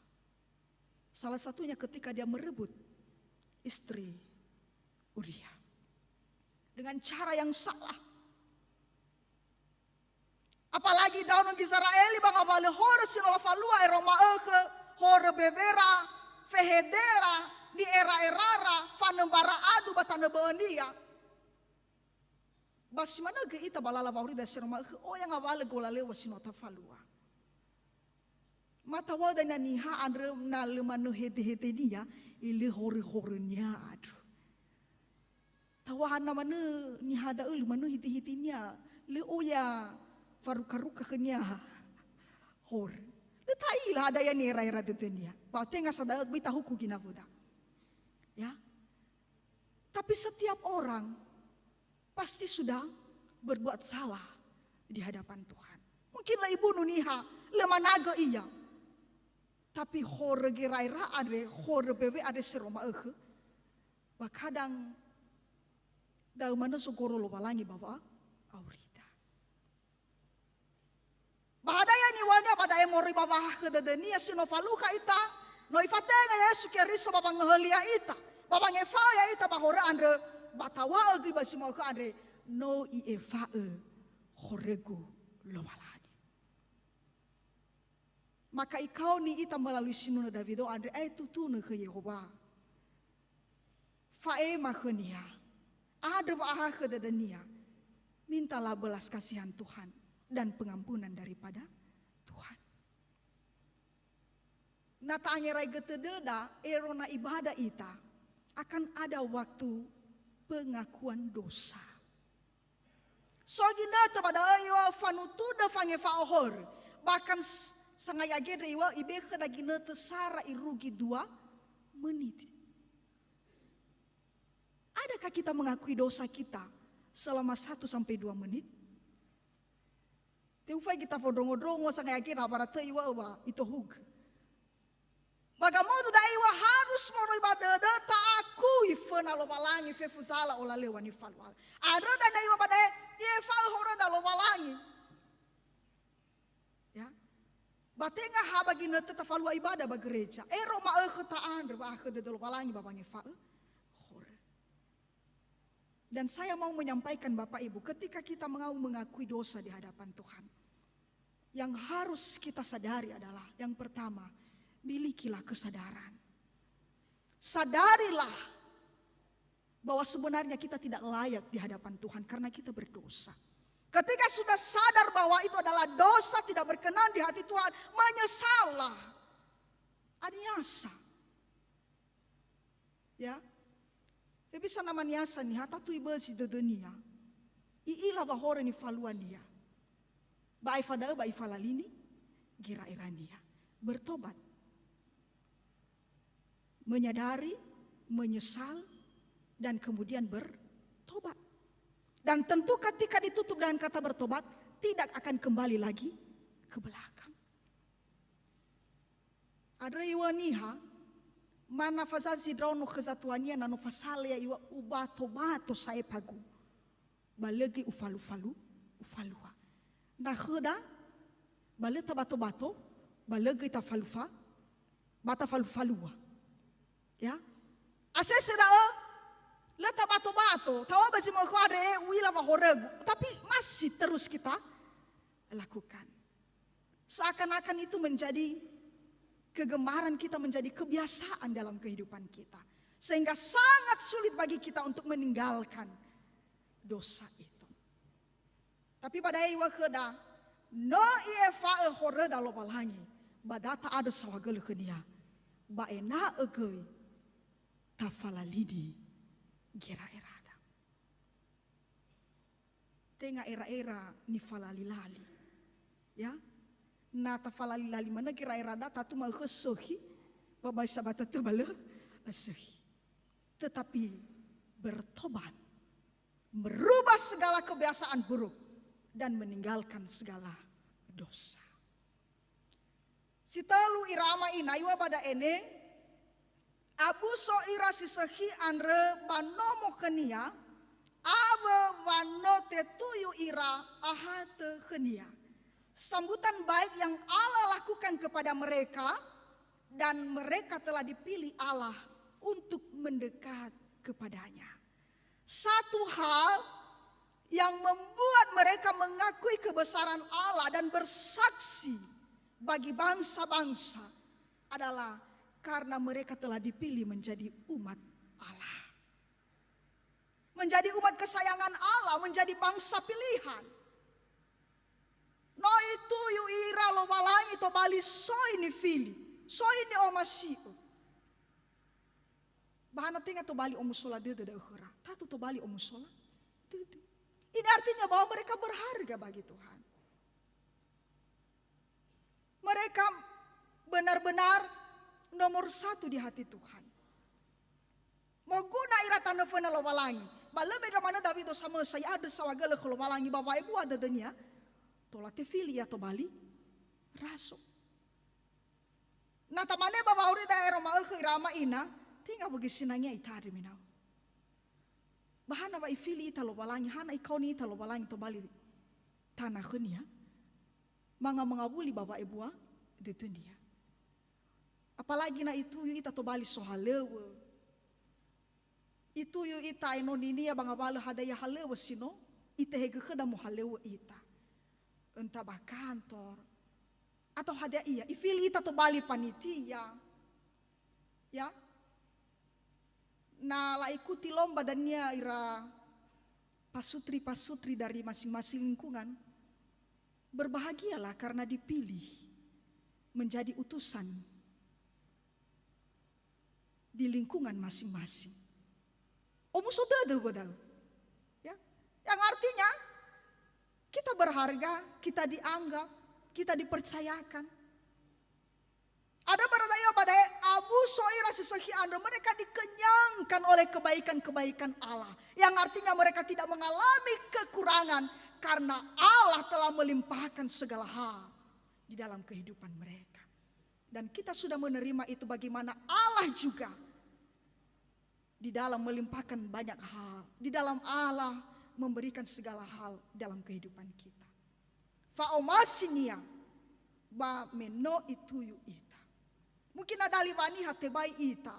D: Salah satunya ketika dia merebut istri Uria dengan cara yang salah. Apalagi Daud Israeli bang avale hore sinola falua eroma eke hore bevera fehedera di era-erara fanembara adu batana beundia. Basimana ge ita balala bauri da siroma eke o yang avale golale wasinota falua. Mata wada na niha andre na lemanu hete-hete dia ili hore-horenya adu. Tawahan na manu niha da ulu manu hete-hetenya le oya faruka-ruka kenya hor. Le tailah ada yang era-era tetenya. Ba tenga sada bita huku ginabuda. Ya. Tapi setiap orang pasti sudah berbuat salah di hadapan Tuhan. Mungkinlah ibu nuniha le managa iya. Tapi hore geraira ade hore bebe ade seroma eke. Bakadang dau mana sugoro lo balangi bawa aurita. Bahadaya ni wanya badaya mori bawa kededenia sinofaluka ita. No ifatenga Yesu keriso baba ngehelia ita. Baba ngefaya ita bahore andre batawa agi basimo ke andre no I efa horegu lo balangi. Maka ikau ni ita melalui sinuna Davido andre tutune ke Yehova. Fae makhenia. Ada baha ke dedenia. Mintalah belas kasihan Tuhan dan pengampunan daripada Tuhan. Nata angerai getededa erona ibadah ita akan ada waktu pengakuan dosa. Sogina pada ayo fanutuda fange faohor bahkan sangaya gede iwa ibe kada gina tesara irugi 2 menit. Adakah kita mengakui dosa kita selama 1 sampai 2 menit? Teufai kita fodrongo-drongo sangaya gede para te iwa itu hug. Bagaimana da iwa harus moroi badada ta akui fena lo balangi fe fusala ola lewani falwal. Ada dan iwa pada ye fal hora da lo balangi. Ya. Batenga haba gina tetap falwa ibadah ba gereja. Roma ketaan ba akhir de lo balangi babangi fa hora. Dan saya mau menyampaikan Bapak Ibu ketika kita mau mengakui dosa di hadapan Tuhan. Yang harus kita sadari adalah yang pertama, milikilah kesadaran. Sadarilah bahwa sebenarnya kita tidak layak di hadapan Tuhan karena kita berdosa. Ketika sudah sadar bahwa itu adalah dosa tidak berkenan di hati Tuhan, menyesallah. Aniasa. Ya. Ya bisa nama niasa nih, hatatu ibasi de dunia. Iila bahore ni faluan dia. Baifada baifalalini, gira irania. Bertobat. Menyadari, menyesal, dan kemudian bertobat. Dan tentu ketika ditutup dengan kata bertobat, tidak akan kembali lagi ke belakang. Ada iwa niha, mana fazazi drono kezatuania nano fasale ya iwa ubato saya pagu. Balegi ufalu-falu, ufalua. Nah heda, baleta bato-bato, balegi ta falufa, bata falu-falua. Ya, asese daa, leta bato-bato, tahu basi mau kuare wila bahoregu, tapi masih terus kita lakukan. Seakan-akan itu menjadi kegemaran kita, menjadi kebiasaan dalam kehidupan kita. Sehingga sangat sulit bagi kita untuk meninggalkan dosa itu. Tapi pada iwa keda, no ie fa horeda lo balangi, badata ada sawagel kenia, baena egei, tafala lidi, gira erada. Tenga era-era ni falalilali, ya. Na tafalali lali mana kira erada tatu mau kesohi babai sabata tebale asohi. Tetapi bertobat, merubah segala kebiasaan buruk dan meninggalkan segala dosa. Sitalu irama inaiwa pada ene abu so ira sisahi andre banomo kenia aba bano tetuyu ira ahate kenia. Sambutan baik yang Allah lakukan kepada mereka dan mereka telah dipilih Allah untuk mendekat kepadanya. Satu hal yang membuat mereka mengakui kebesaran Allah dan bersaksi bagi bangsa-bangsa adalah karena mereka telah dipilih menjadi umat Allah. Menjadi umat kesayangan Allah, menjadi bangsa pilihan. No itu yu ira lo balangi to bali so ini fili, so ini omasio. Bahana tinga to bali omusola dede de ukhra, tatu to bali omusola dede. Ini artinya bahwa mereka berharga bagi Tuhan. Mereka benar-benar nomor satu di hati Tuhan. Mau guna ira tanda fena lo balangi, balame ramana David sama saya ada sawagala lo balangi bapak ibu ada denya. Tola te fili atau bali raso. Nah tamane baba uri daerah mau ke irama ina tinggal bagi sinanya itari minau. Bahana ba ifili ita lo balangi hana ikau ni ita lo balangi to bali tanah kenia. Manga mengabuli baba ibu de dunia. Apalagi na itu ita to bali sohalewe. Itu yu ita inonini ya banga bala hadaya halewe sino ita hege kada mo halewe ita. Entah bah kantor atau hadiah iya ifili ita to bali panitia ya nah la ikuti lomba dan nia ira pasutri dari masing-masing lingkungan berbahagialah karena dipilih menjadi utusan di lingkungan masing-masing. Sudah ada ya yang artinya kita berharga, kita dianggap, kita dipercayakan. Ada baradaya pada abu soira sesahi anda mereka dikenyangkan oleh kebaikan-kebaikan Allah. Yang artinya mereka tidak mengalami kekurangan karena Allah telah melimpahkan segala hal di dalam kehidupan mereka. Dan kita sudah menerima itu bagaimana Allah juga di dalam melimpahkan banyak hal. Di dalam Allah memberikan segala hal dalam kehidupan kita. Faomasinia ba meno itu yu ita. Mungkin nadali vani hatebai ita.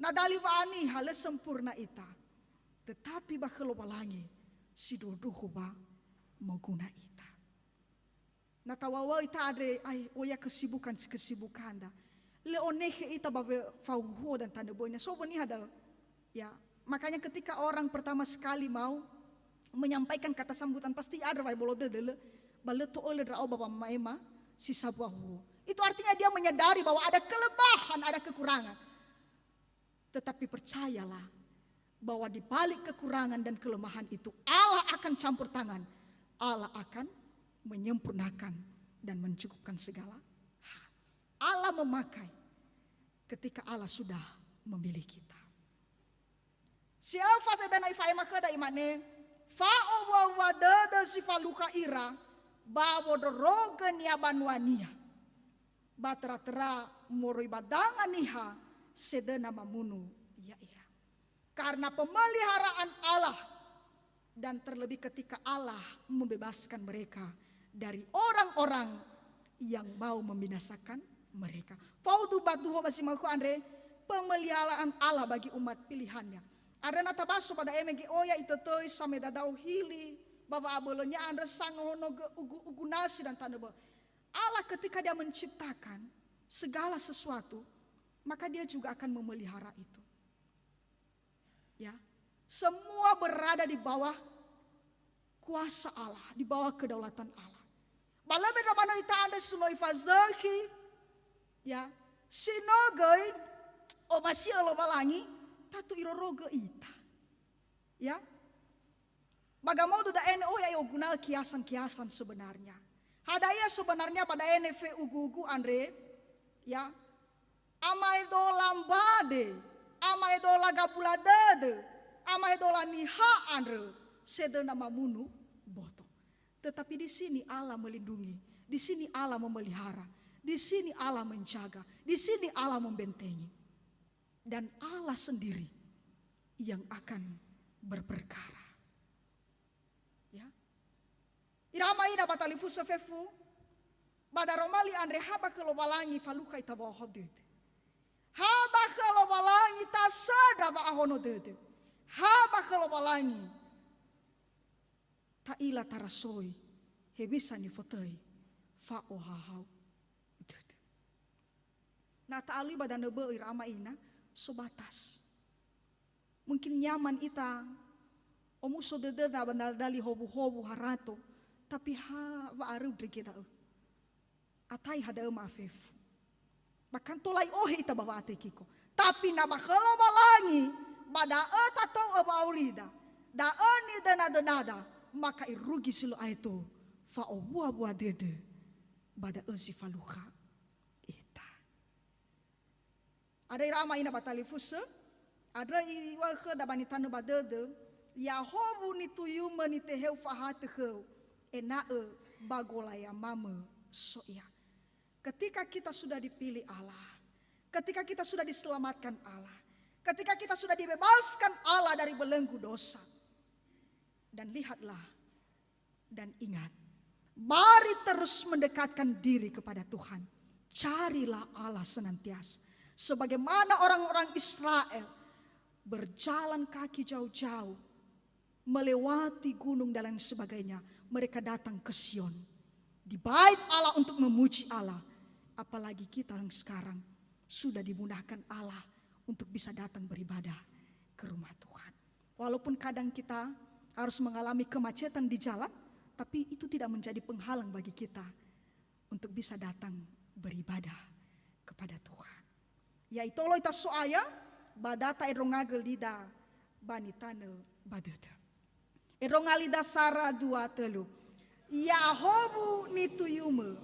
D: Nadali vani hale sempurna ita. Tetapi ba kelobalangi si dodoho ba moguna ita. Natawawa ita adre ai oya kesibukan da. Leonehe ita ba fauho dan tanda boyna. So bani hadal ya. Makanya ketika orang pertama sekali mau menyampaikan kata sambutan pasti ada vai bolode dele baleto oleh rao bapa maema si sabahu. Itu artinya dia menyadari bahwa ada kelemahan, ada kekurangan. Tetapi percayalah bahwa di balik kekurangan dan kelemahan itu Allah akan campur tangan. Allah akan menyempurnakan dan mencukupkan segala hal. Allah memakai ketika Allah sudah memilih kita. Siapa sedang ifai makada imane fa owa wadada sifaluka ira bawo dorogen ya banuania batra-tra moroi badangan niha sedena mamunu ya ira. Karena pemeliharaan Allah dan terlebih ketika Allah membebaskan mereka dari orang-orang yang mau membinasakan mereka. Faudu batuho basimaku Andre, pemeliharaan Allah bagi umat pilihannya. Ada natabaso pada emegi oya itetoi sampai dadau hili bahwa abolonya Andre sangono ugu nasi dan tanebe. Allah ketika dia menciptakan segala sesuatu, maka dia juga akan memelihara itu. Ya, semua berada di bawah kuasa Allah, di bawah kedaulatan Allah. Balame ramano ita anda sunoi fazaki, ya, sinogoi, o masih alo balangi, tatu iroroga ita, ya. Bagaimana da ene oh ya gunal kiasan-kiasan sebenarnya. Hadaya sebenarnya pada NV ugu-ugu Andre, ya, amai do lambade, amai do lagapuladade, amai do laniha Andre, sedena mamunu boto. Tetapi di sini Allah melindungi, di sini Allah memelihara, di sini Allah menjaga, di sini Allah membentengi. Dan Allah sendiri yang akan berperkara. Irama ina batalifu sefefu badaromali Andre haba kelobalangi faluka itabaho dede. Haba kelobalangi tasada ba ahono dede. Haba kelobalangi ta ila tarasoi hebisa ni fotoi fa ohahau dede. Na taali badanebe irama ina sobatas. Mungkin nyaman ita omuso dede na bandali hobu-hobu harato. Tapi waaru drikeda atai hada maafefu bahkan tolai ita bawa atekiko tapi nabakhala balangi bada tato abaurida da ani dana maka irugi silo aito fa obua dede bada si faluha ita ada irama ina batalifusa ada iwa ke da banitanu badede yahobu ni tuyuma ni teheu fahateu enae bagolaya mame soya. Ketika kita sudah dipilih Allah, ketika kita sudah diselamatkan Allah, ketika kita sudah dibebaskan Allah dari belenggu dosa. Dan lihatlah dan ingat, mari terus mendekatkan diri kepada Tuhan. Carilah Allah senantiasa. Sebagaimana orang-orang Israel berjalan kaki jauh-jauh, melewati gunung dan lain sebagainya. Mereka datang ke Sion, di bait Allah untuk memuji Allah. Apalagi kita yang sekarang sudah dimudahkan Allah untuk bisa datang beribadah ke rumah Tuhan. Walaupun kadang kita harus mengalami kemacetan di jalan, tapi itu tidak menjadi penghalang bagi kita untuk bisa datang beribadah kepada Tuhan. Yaitu lo ita soaya badata erongagel lida banitane badata. Erongalida sara dua telu. Yahobu ni tuyume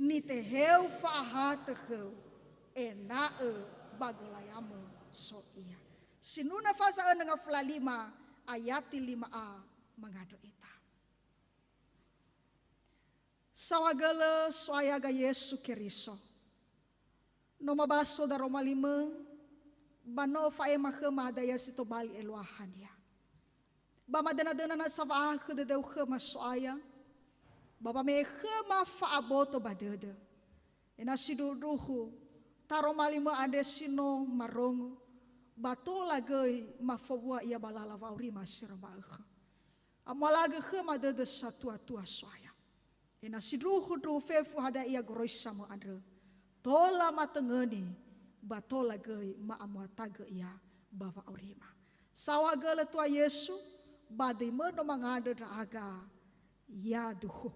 D: ni teheu fahateu enae bagolayamu so iya. Sinuna fasa dengan flalima ayati 5a mengado ita. Sawagala swayaga Yesu Keriso. Noma baso da Roma 5 bano fae mahema daya sitobali eluahania. Bama dana na sava de deu khama soaya. Baba me khama fa aboto badede. Ena siduruhu taromalima ade sino marongo. Bato lagoi mafobua ia balala vauri masirma kha. Amalaga khama de satua soaya. Ena siduruhu do fefu hada ia goroisa mo andre. Tola matengeni batola goi ma amwataga ia bava aurima. Sawagala tua Yesu badai mano mangada raga ya duhu.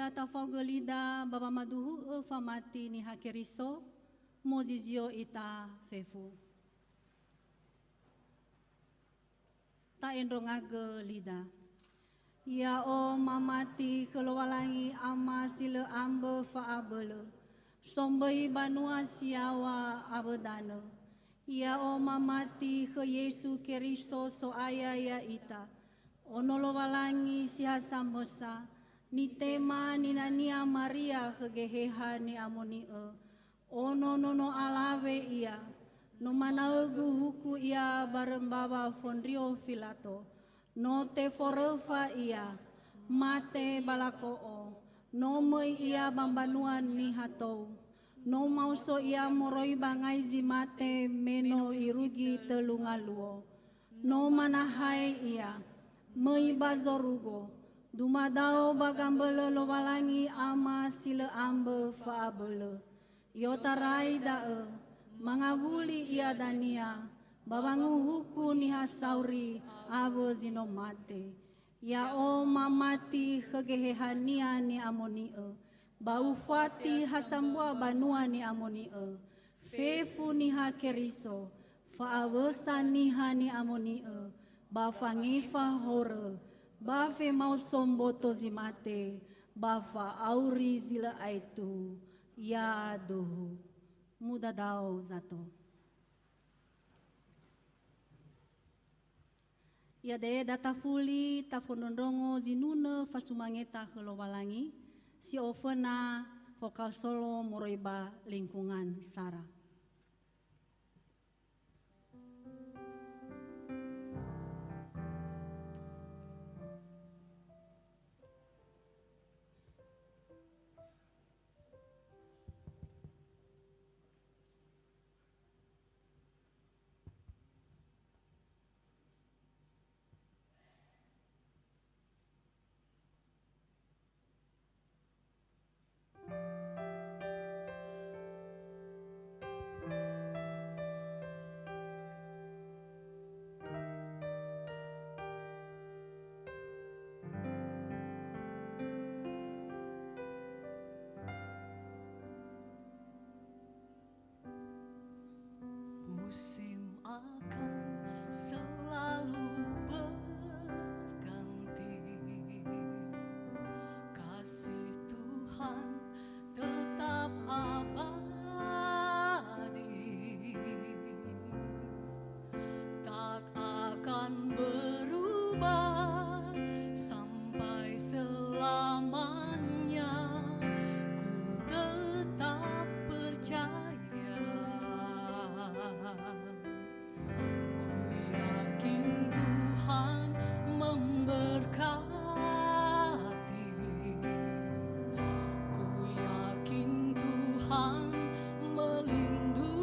A: data fogelida baba maduhu famati ni hakeriso mozizio ita fefu. Ta enrongaga lida. Ya o mamati kelualangi ama sila ambe faabele. Sombai banua siawa abedana. Ya o mamati ke Yesu Keriso so ayaya ita. Onolo walangi siha sambosa. Ni tema ni nania Maria kegeheha ni amoni e. Ono nono alawe ia. No manaugu huku ia bareng baba Fondrio Filato. No te forefa ia. Mate balakoo. No moi ia bambanuan ni hatou. No mauso ia moroi bangai zimate meno irugi telungaluo. No manahai ia. Mei bazorugo. Dumadao bagambele lo walangi ama sila ambe faabele. Yotarai dae. Mangabuli ia dania. Babangu huku ni hasauri abo zinomate. Ya o mamati kegehehania ni amoni e. Baufati hasambua banua ni amoni e. Fefu ni hakeriso. Faawesa ni hani amoni e. Bafangifa hore. Bafe mau somboto zimate. Bafa auri zila aitu. Ya dohu. Muda dao zato. Ya de data fuli ta fonondongo zinuna fasumangeta kelowalangi si ofena vokal solo moroiba lingkungan Sara.
B: Musim akan selalu berganti. Kasih Tuhan tetap abadi. Tak akan berubah sampai selamanya. Ku tetap percaya. Ku yakin Tuhan memberkati. Ku yakin Tuhan melindungi.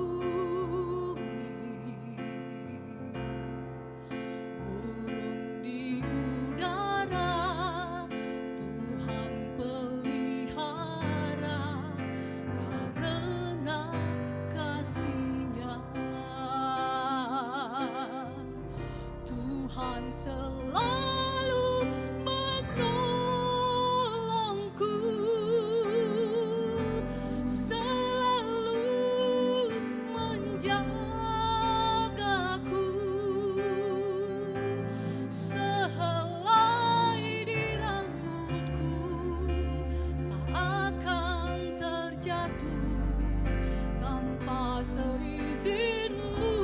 B: Burung di udara Tuhan pelihara karena kasih-Nya. Tuhan selalu menolongku, selalu menjagaku. Sehelai di rambutku tak akan terjatuh tanpa seizinmu.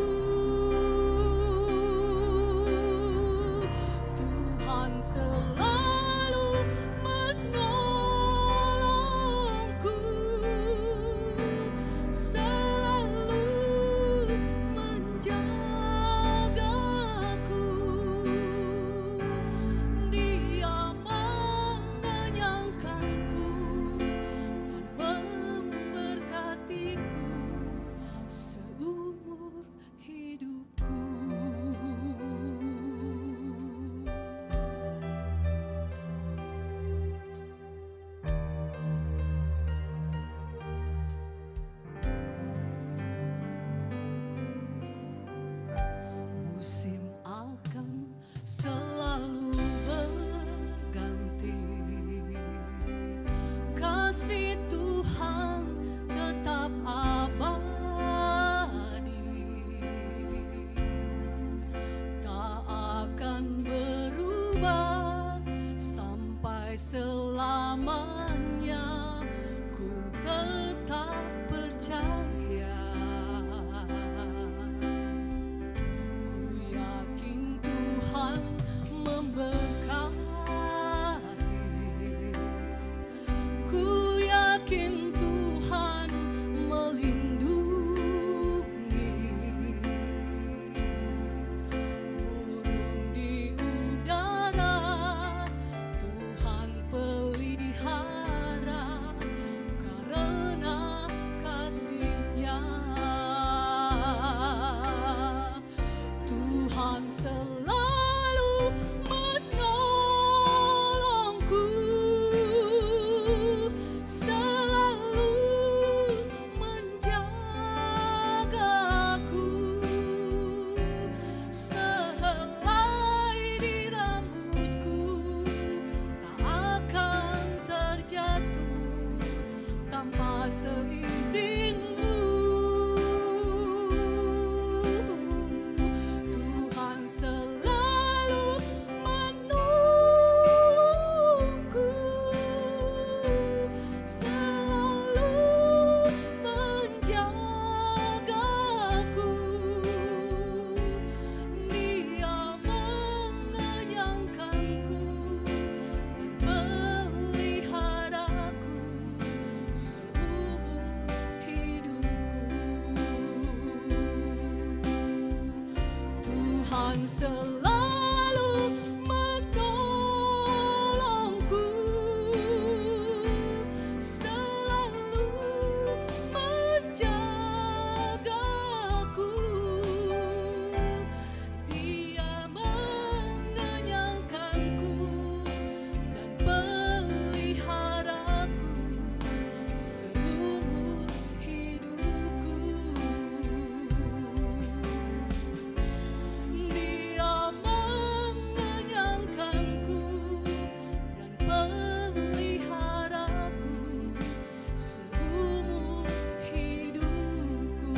B: berubah sampai selamanya. Ku tetap percaya, ku yakin Tuhan memberkati, ku yakin Tuhan melindungi. Burung di udara Tuhan pelihara karena kasih-Nya. Tuhan selalu menolongku, selalu menjagaku. Sehelai di rambutku tak akan terjatuh tanpa seizinmu. Tuhan selalu menolongku, selalu menjagaku. Dia mengenyangkanku dan meliharaku seumur hidupku. Tuhan selalu menolongku, selalu menjagaku. Dia mengenyangkanku dan peliharaku seumur hidupku. Dia mengenyangkanku dan peliharaku seumur hidupku.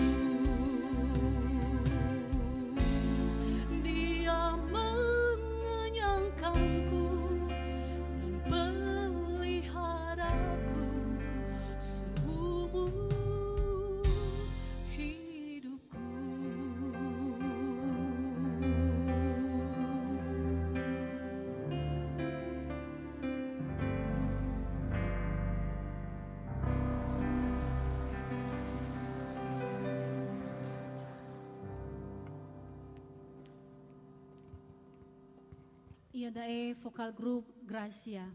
B: Dia mengenyangkanku dan peliharaku seumur hidupku.
A: Ia dae vokal grup Gracia.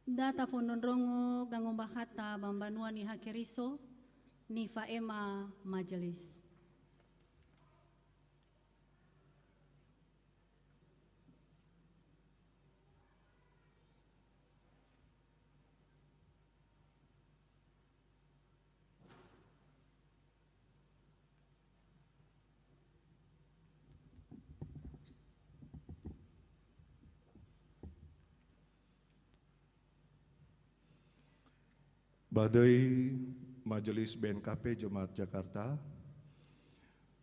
A: Data fonondrongo gangomba hata bambanua ni hakeriso ni faema majelis.
E: Badai Majelis BNKP Jemaat Jakarta,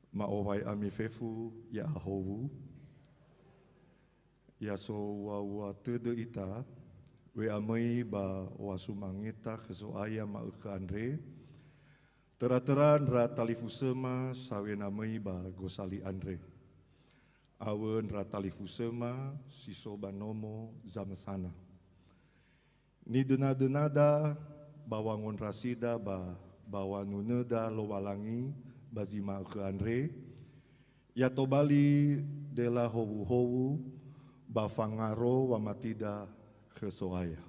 E: maowai amifefu ya ahowu, ya so wa tede ita, we amai ba wasumangita kesoaya ma ke Andre, tera-teran ra talifusema sawe namai ba gosali Andre, awen ra talifusema siso banomo zamesana. Ni denada bawangon rasida bawa nuneda lowalangi bazima ke Andre ya tobali dela howu bafangaro wamatida ke soaya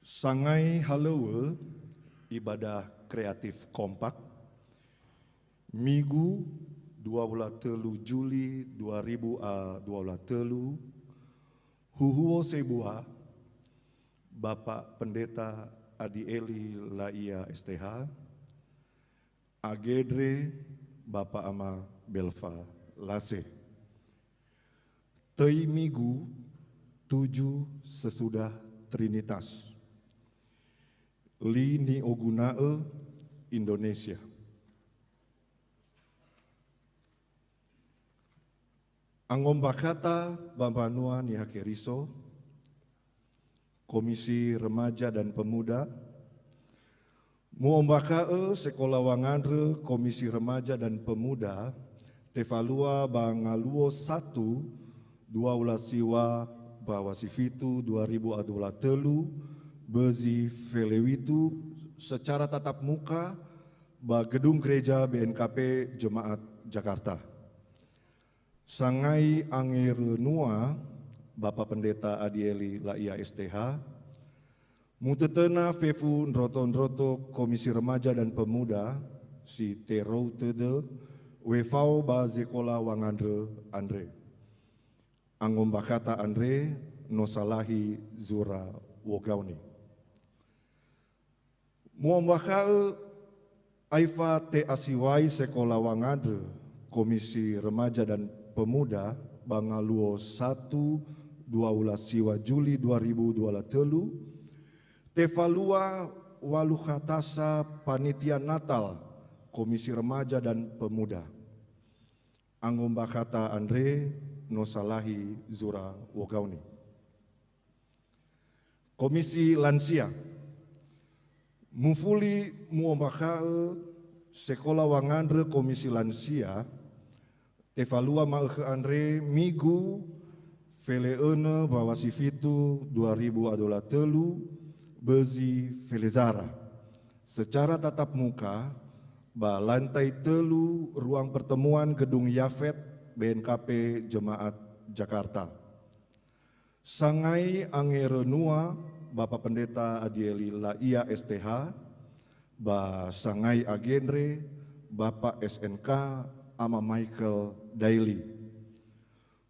E: sangai halewe ibadah kreatif kompak Minggu 23 Juli 2023 huhuo sebuah Bapak Pendeta Adi Eli Laia STH, Agedre Bapak Ama Belva Lase. Tei Minggu 7 sesudah Trinitas. Li Ogunae Indonesia. Angombakata Bambanua ni Hakeriso, Komisi Remaja dan Pemuda, Muombakae Sekolah Wangandre Komisi Remaja dan Pemuda, Tefalua Bangaluo 1, 2 siwa Bawasifitu 2023, Bezi Felewitu secara tatap muka ba Gedung Gereja BNKP Jemaat Jakarta. Sangai Angerenua Bapak Pendeta Adieli Laia STH, Mutetena Fefu Nroto Komisi Remaja dan Pemuda, si Terou Tede, Wefau Bazekola Wangandre Andre, Angombakata Andre, Nosalahi Zura Wogauni. Muombakae Aifa Te Asiwai Sekolah Wangandre, Komisi Remaja dan Pemuda, Bangaluo 1, 12 siwa Juli 2023, Tefalua Waluhatasa Panitia Natal Komisi Remaja dan Pemuda, Angombakata Andre Nosalahi Zura Wogauni. Komisi Lansia, Mufuli Muombakae Sekolah Wangandre Komisi Lansia, Tefalua Maeke Andre Migu Feleene Bawasifitu 2023 Bezi Felezara secara tatap muka ba lantai telu ruang pertemuan Gedung Yafet BNKP Jemaat Jakarta. Sangai Angerenua Bapak Pendeta Adieli Laia STH, ba Sangai Agenre Bapak SNK Ama Michael Daily.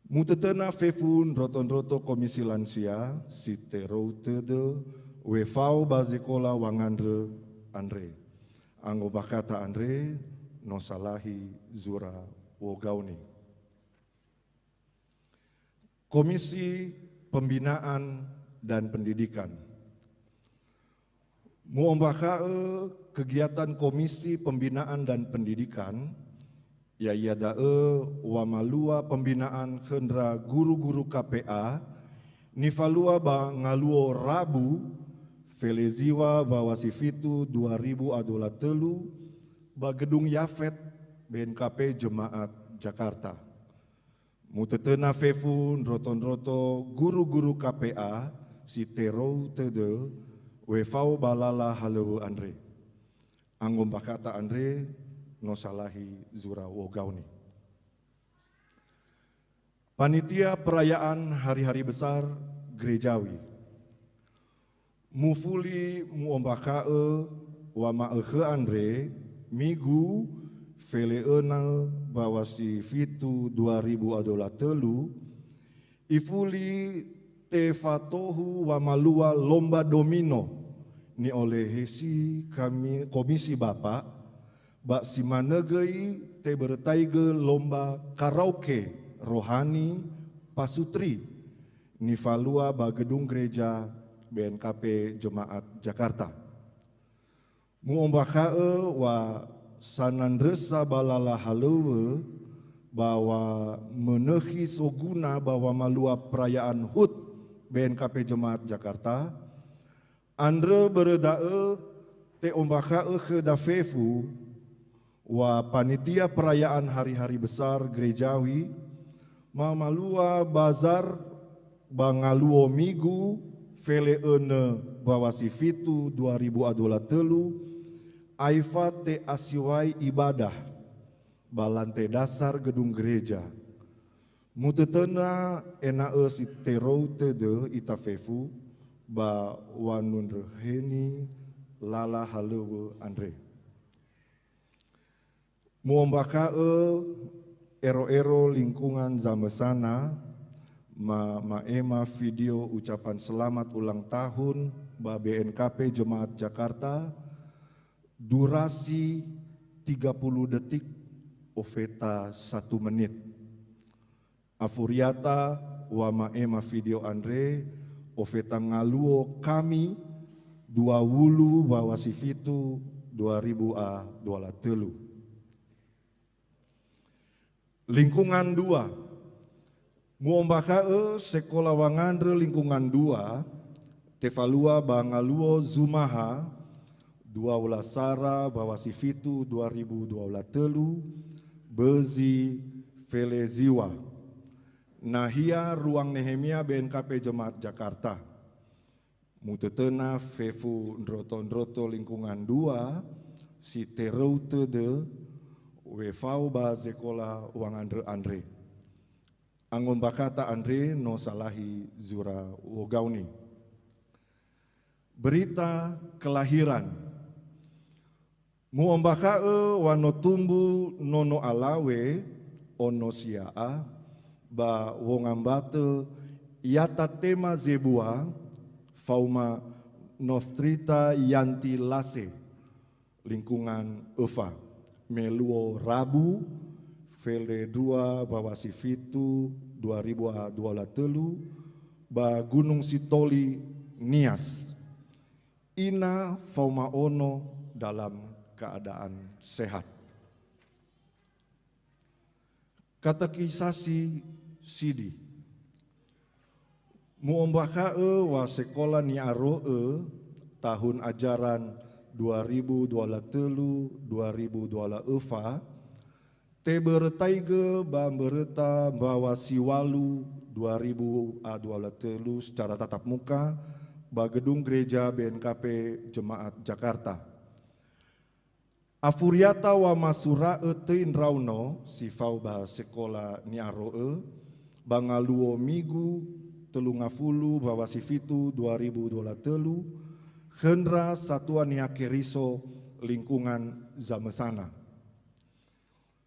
E: Mutetena Fefun Roton Komisi Lansia, si Terou Tede, Wefau Bazekola Wangandre Andre, Angombakata Andre, Nosalahi Zura Wogauni. Komisi Pembinaan dan Pendidikan, Muombakae kegiatan Komisi Pembinaan dan Pendidikan, yaiadae wamalua pembinaan hendra guru-guru KPA, nifalua bangaluo Rabu, Feleziwa Bawasifitu 2023, ba Gedung Yafet BNKP Jemaat Jakarta. Mutetena Fefu Roton guru-guru KPA, si Terou Tede, Wefau Balala Halewu Andre, Angombakata Andre, Nosalahi Zura Wogauni. Panitia Perayaan Hari-Hari Besar Gerejawi. Mufuli muombakae wa maehe Andre Migu Feleena Bawasi Fitu 2023 ifuli tefatohu wa malua lomba domino ni oleh hesi kami komisi Bapak bak simanegei te bertaige lomba karaoke rohani pasutri ni falua ba gedung gereja BNKP Jemaat Jakarta. Muombakae wa sanandresa balala halewe bahwa menehi soguna bahwa malua perayaan HUT BNKP Jemaat Jakarta. Andre beredae te ombakae ke dafefu wa panitia perayaan hari-hari besar gerejawi mamalua bazar bangaluo migu Feleena Bawasi Fitu 2023 aifa te asiwai ibadah balante dasar gedung gereja mutetena enae si terou tede itafefu ba wanun reheni lala halewe Andre. Muombakae ero-ero lingkungan zamesana maema video ucapan selamat ulang tahun ba BNKP Jemaat Jakarta durasi 30 detik ofeta 1 menit. Afuriata wa maema video Andre ofeta ngaluo kami 20 Bawasi Fitu 2023. Lingkungan 2. Muombakae sekolah wangandre lingkungan 2 tefalua bangaluo zumaha 12 Sara Bawasi Fitu 2023 bezi Feleziwa nahia ruang Nehemia BNKP Jemaat Jakarta mutetena fefu ndroto-ndroto lingkungan 2 si terou tede wefau ba sekolah wangandre Andre. Angon bakata Andre no salahi zura wogauni. Berita kelahiran. Muombakae wano tumbu nono alawe ono siaa ba wongambate iata tema zebua fauma noftrita yanti lase lingkungan Eva meluo Rabu Fele 2 Bawasi Fitu 2023 ba Gunung Sitoli Nias. Ina fauma ono dalam keadaan sehat. Katekisasi Sidi. Muombakae wa sekolah ni aroe tahun ajaran 2023-2024 te bertaige bereta bawa siwalu 2023 secara tatap muka ba gedung gereja BNKP Jemaat Jakarta. Afuriata wa masura tein rauno sifau ba sekolah ni aroe bangaluo migu telungafulu Bawasi Fitu 2023 hendra satuan yakeriso lingkungan zamesana.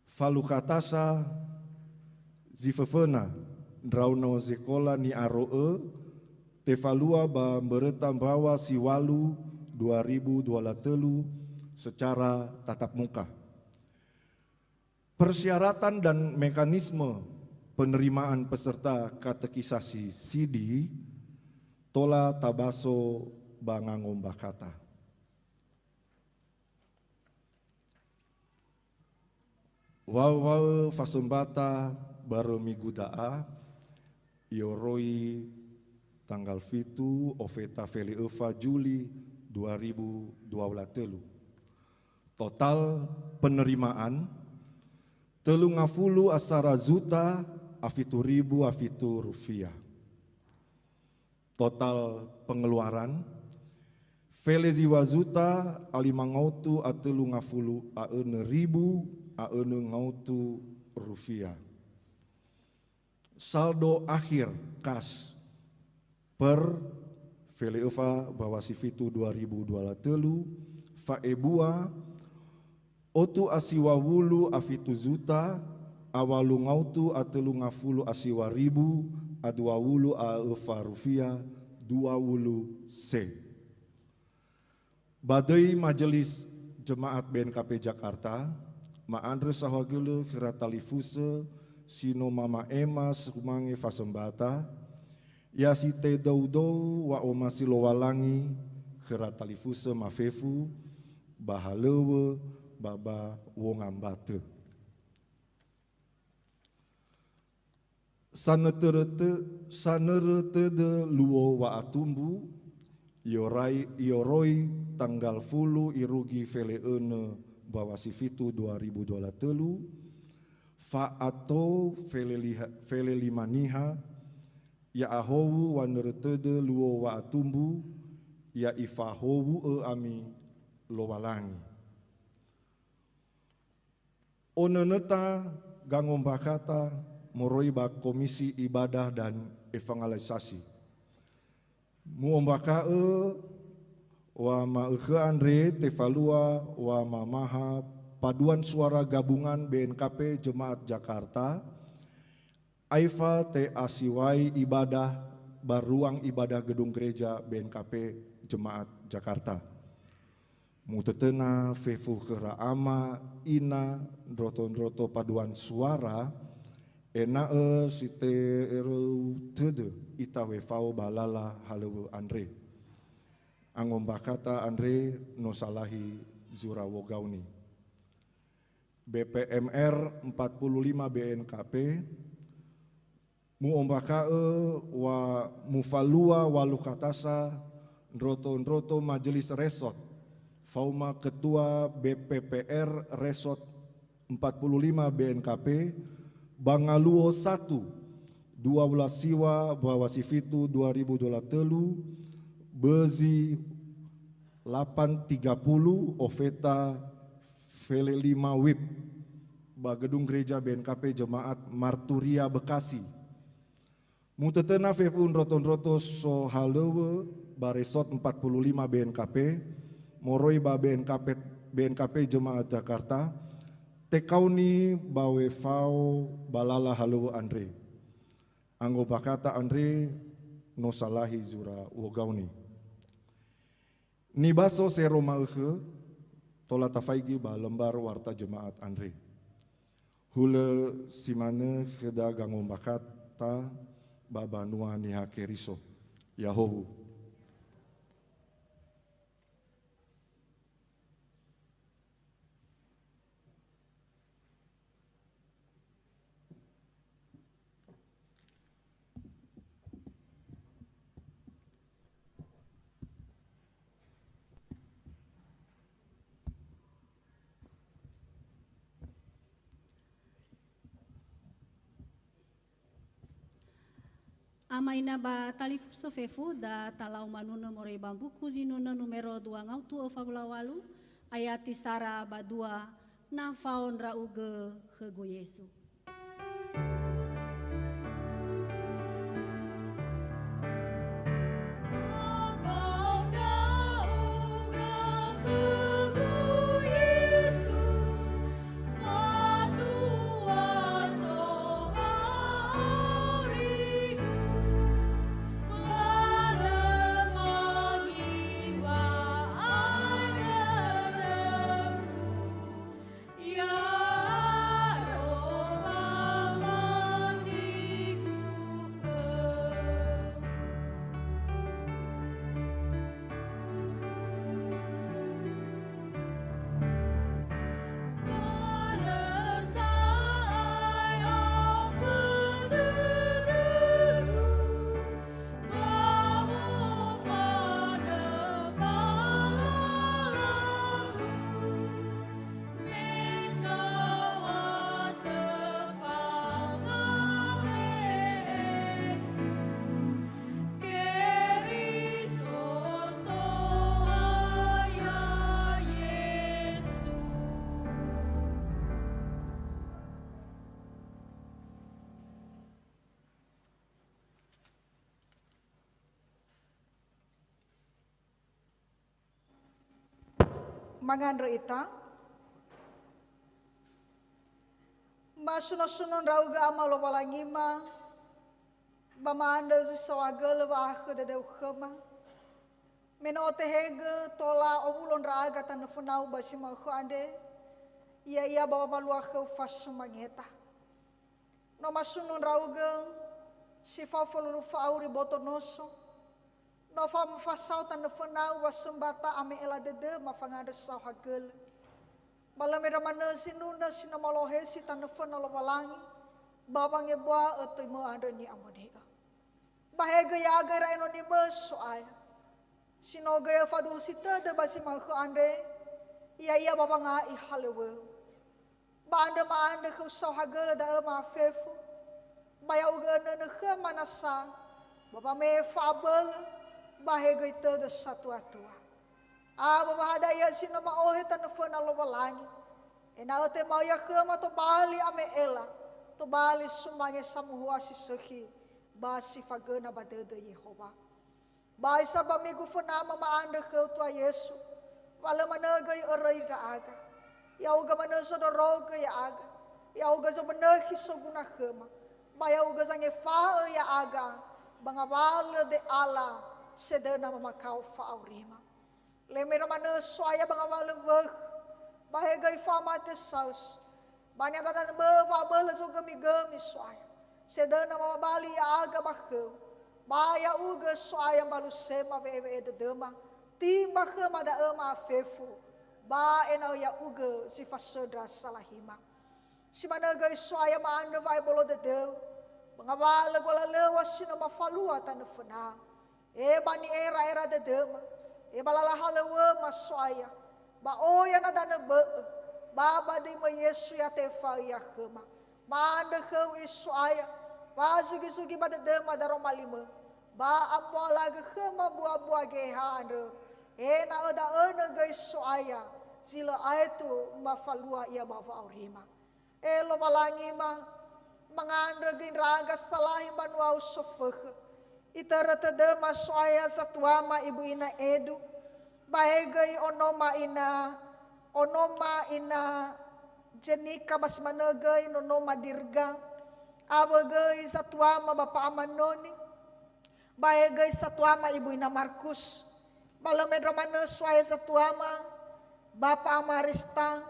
E: Falukatasa zifefena drauno sekolah ni aroe tefalua ba beretam bawa siwalu 2023 secara tatap muka. Persyaratan dan mekanisme penerimaan peserta katekisasi Sidi tola tabaso bangangombakata. Wawaw fasumbata baru migudaa ioroi tanggal fitu ofeta Feli Eva Juli 2023. Total penerimaan 30 asara zuta afitu ribu afitu rupiah. Total pengeluaran Fele ziwazuta alimangautu atelu ngafulu aene ribu aene ngautu rupiah. saldo akhir kas per Veleeva bahwa sifitu 2023 faebua otu asiwa wulu afitu zuta awalu ngautu atelu ngafulu asiwa ribu adua wulu aefa rufia 20 se. Badai Majelis Jemaat BNKP Jakarta Ma Andre Sahagulu Kiratalifuse Sino Mama Ema Sumange Fasembata Yasite Daudou Wa Oma Silowalangi Kiratalifuse Mafefu Bahalewe Baba Wongambate Sanerete de luo wa atumbu Yoroi tanggal fulu irugi veleene bawasifitu 2023 Fa'ato vele limaniha Ya ahowu wa neretede luo wa atumbu Ya ifahowu ami lowalangi Oneneta gangombakata moroiba komisi ibadah dan evangelisasi muombaka wa maeuke Andre Tevalua wa mamaha paduan suara gabungan BNKP Jemaat Jakarta Aifa te asiwai ibadah baruang ibadah gedung gereja BNKP Jemaat Jakarta mutetena fefu kera ama ina droto paduan suara ena site eru tede itawe fau balala halewu Andre angombakata Andre no salahi zurawo gauni BPMR 45 BNKP muombaka wa mufalua walukatasa ndroto majelis resort fauma ketua BPPR resort 45 BNKP Bangaluo 1 12 siwa bawasifitu 2023 bezi 830 oveta vele 5 wip bagedung gereja BNKP Jemaat Marturia Bekasi mutetena fefun roton so halewe baresot 45 BNKP moroi ba BNKP Jemaat Jakarta Tekauni bawe fau balala halu Andre anggo bakata Andre no salahi zura wogauni nibaso sero maeuke tola tafaigi ba lembar warta jemaat Andre hule simane keda gango bakata baba nua nihake riso yahowu
A: Amaina ba talifu sofefu da talau manuna morei bambuku zinuna numero 2 ngautu ofabulawalu ayati sara badua na faon rauge hego Yesu.
B: Ya
D: mangandra ita. Masuno-sunon rauga ama lo walangima, bamanda susawagel wahke dadeu khema. Menote hege tola obulon raga tan funau basima khande. Ia bawa malua kheu fasu mangeta. No masunon rauga si fa folulu fauri botonoso. No fa mafasau tan funau wasumbata ame ela dede mafangada sahagel. Malam era mana sinuna sinamalohe si tanafon alawalangi babang ebwa atoy mo ando ni amonea. Bahega ya agara eno ni soaya. Sinoga ya fadu sita de basi mangko ande iya babang a ihalewe. Ba ande ma ande khu sahagala da ma fefu. Baya uga na kha manasa baba me fabel bahega ita de satu atua. Baba hadaya sinama ohe tanafon alawalangi. Ena te mau ya khama to bali ame ela to bali sumange samuhua si sehi basi fagana badede Yehova. Bai saba migu fana mama ande kheu tua Yesu. Wala managa erai ra aga. Ya uga manasa do roga ya aga. Ya uga zo manahi soguna khama. Baya uga zange fa ya aga. Bangawala de ala sedena mama kau fa aurima. Lemera mana swaya bangawala veh. Bahega ifama te saus. Banyak dan bawa bela so gami swaya. Sedana mama bali aga bakheu. Baya uga swaya balu sema veve de dema. Timba khema da ema fefu. Ba ena ya uga si fasodra salahima. Si mana ga swaya ma anda vai bolo de deu. Bangawala gola lewa sina mafalua tan fena. Bani era de dema. Balala halewa maswaya. Ba oya na dana ba di ma Yesu ya te fa ya khema manda kheu iswaya ba sugi ba de ma daro malima ba amola ge khema bua ge hande na oda ona ge iswaya sila aitu mafalua ia ba fa aurima lo malangi ma manganda ge raga salahi banua usofeh itara de maswaya satwama ibu ina edu Bahegai onoma ina jenika bas managai nonoma dirga abagai satuama bapa amanoni bahegai satuama ibu ina Markus balamedra mana swaya satuama bapa amarista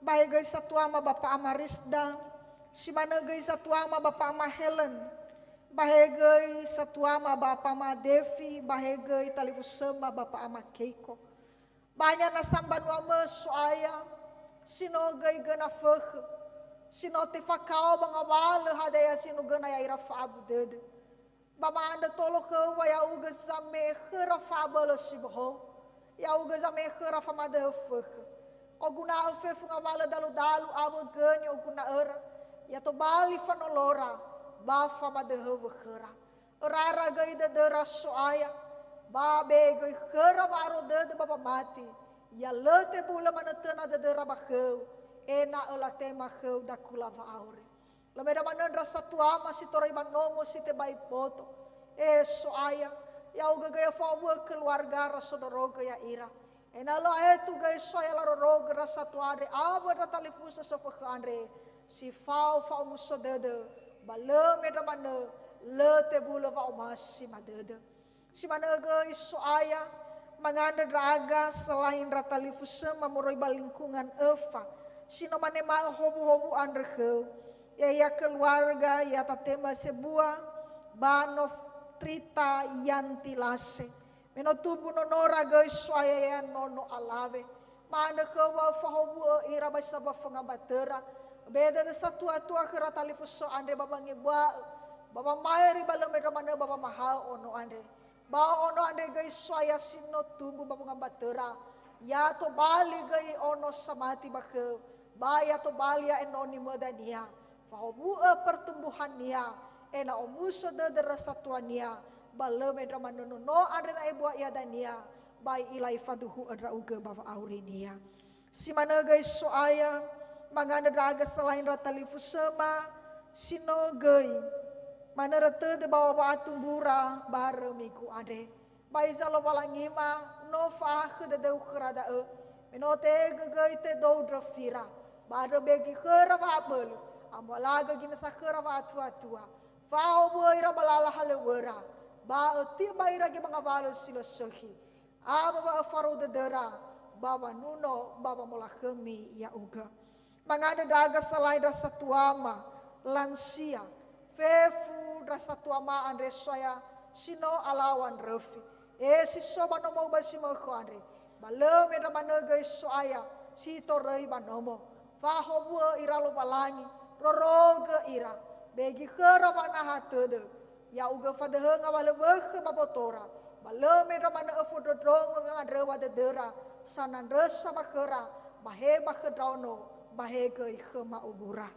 D: bahegai satuama bapa amarisda si managai satuama bapa ama Helen bahegai satuama bapa ama Devi bahegai talifusema bapa ama Keiko banyak nasamban wama soaya sinogai gana fekh sinote fakao bangawala hadaya sino gana ya irafa abudede bama anda tolo ke waya uga zame khira fabalo sibho ya uga zame khira famade fekh oguna fefu ngawala dalu abo gani oguna era ya to bali fanolora ba fama de khera rara gai de dera soaya ba be gai khera waro de baba mati ya lete bula manatena de dera bakheu ena ola tema kheu da kula va aure la mera manandra satua masi torai manomo si te bai poto soaya ya uga gai fa wa keluarga rasodoroga ya ira ena lo etu gai soaya la roga rasatuare aba da talifusa sofakhandre si fa musodede Bala medra mana le te bula va omasi madede. Si mana ga isoaya manganda draga selain ratalifusa mamoroi balingkungan eva. Sino mane ma hobu andreu. Ya keluarga ya tatema sebuah banov trita yantilase. Meno tubu nonora ga isoaya ya nono alave. Mana ka wa fa hobu ira basaba fangabatera. Beda de satu atua kera talifuso andre babange bua baba mairi balam medra mana baba mahal ono andre ba ono andre gai swaya sino tumbu baba ngambatera ya to bali gai ono samati bakhe ba ya to bali ya enoni modania fahobu pertumbuhan nia ena omuso de rasatuan nia balam medra mana no andre na ibu ya dania bai ilai faduhu adra uga baba aurinia si mana gai swaya manganda draga selain ratalifu sema sinogai mana rata de bawa batu bura bare miku ade baisa lo balangima no fa khde de ukhrada Menote gegai te doudra fira. Bada begi khera wa belu. Amolaga gina sa khera wa atua. Fao boira balala halewera. Ba tia baira gi mangavalo silo sohi. Aba ba faro de dera. Baba nuno baba mola khemi ya uga. Mangada daga salai da satuama lansia. Fefu da satuama andre soya sino alawan refi. Si soba no mau basi mo andre. Balem era managa soaya si torei banomo. Faho bua ira lo balangi. Roroga ira. Begi khera wana hatede. Ya uga fadeheng awale wekhe babotora. Balem era mana afodo drongo ngadre wada dera. Sanandresa makhera. Bahe bakhedauno. Bahe gei khema ubura.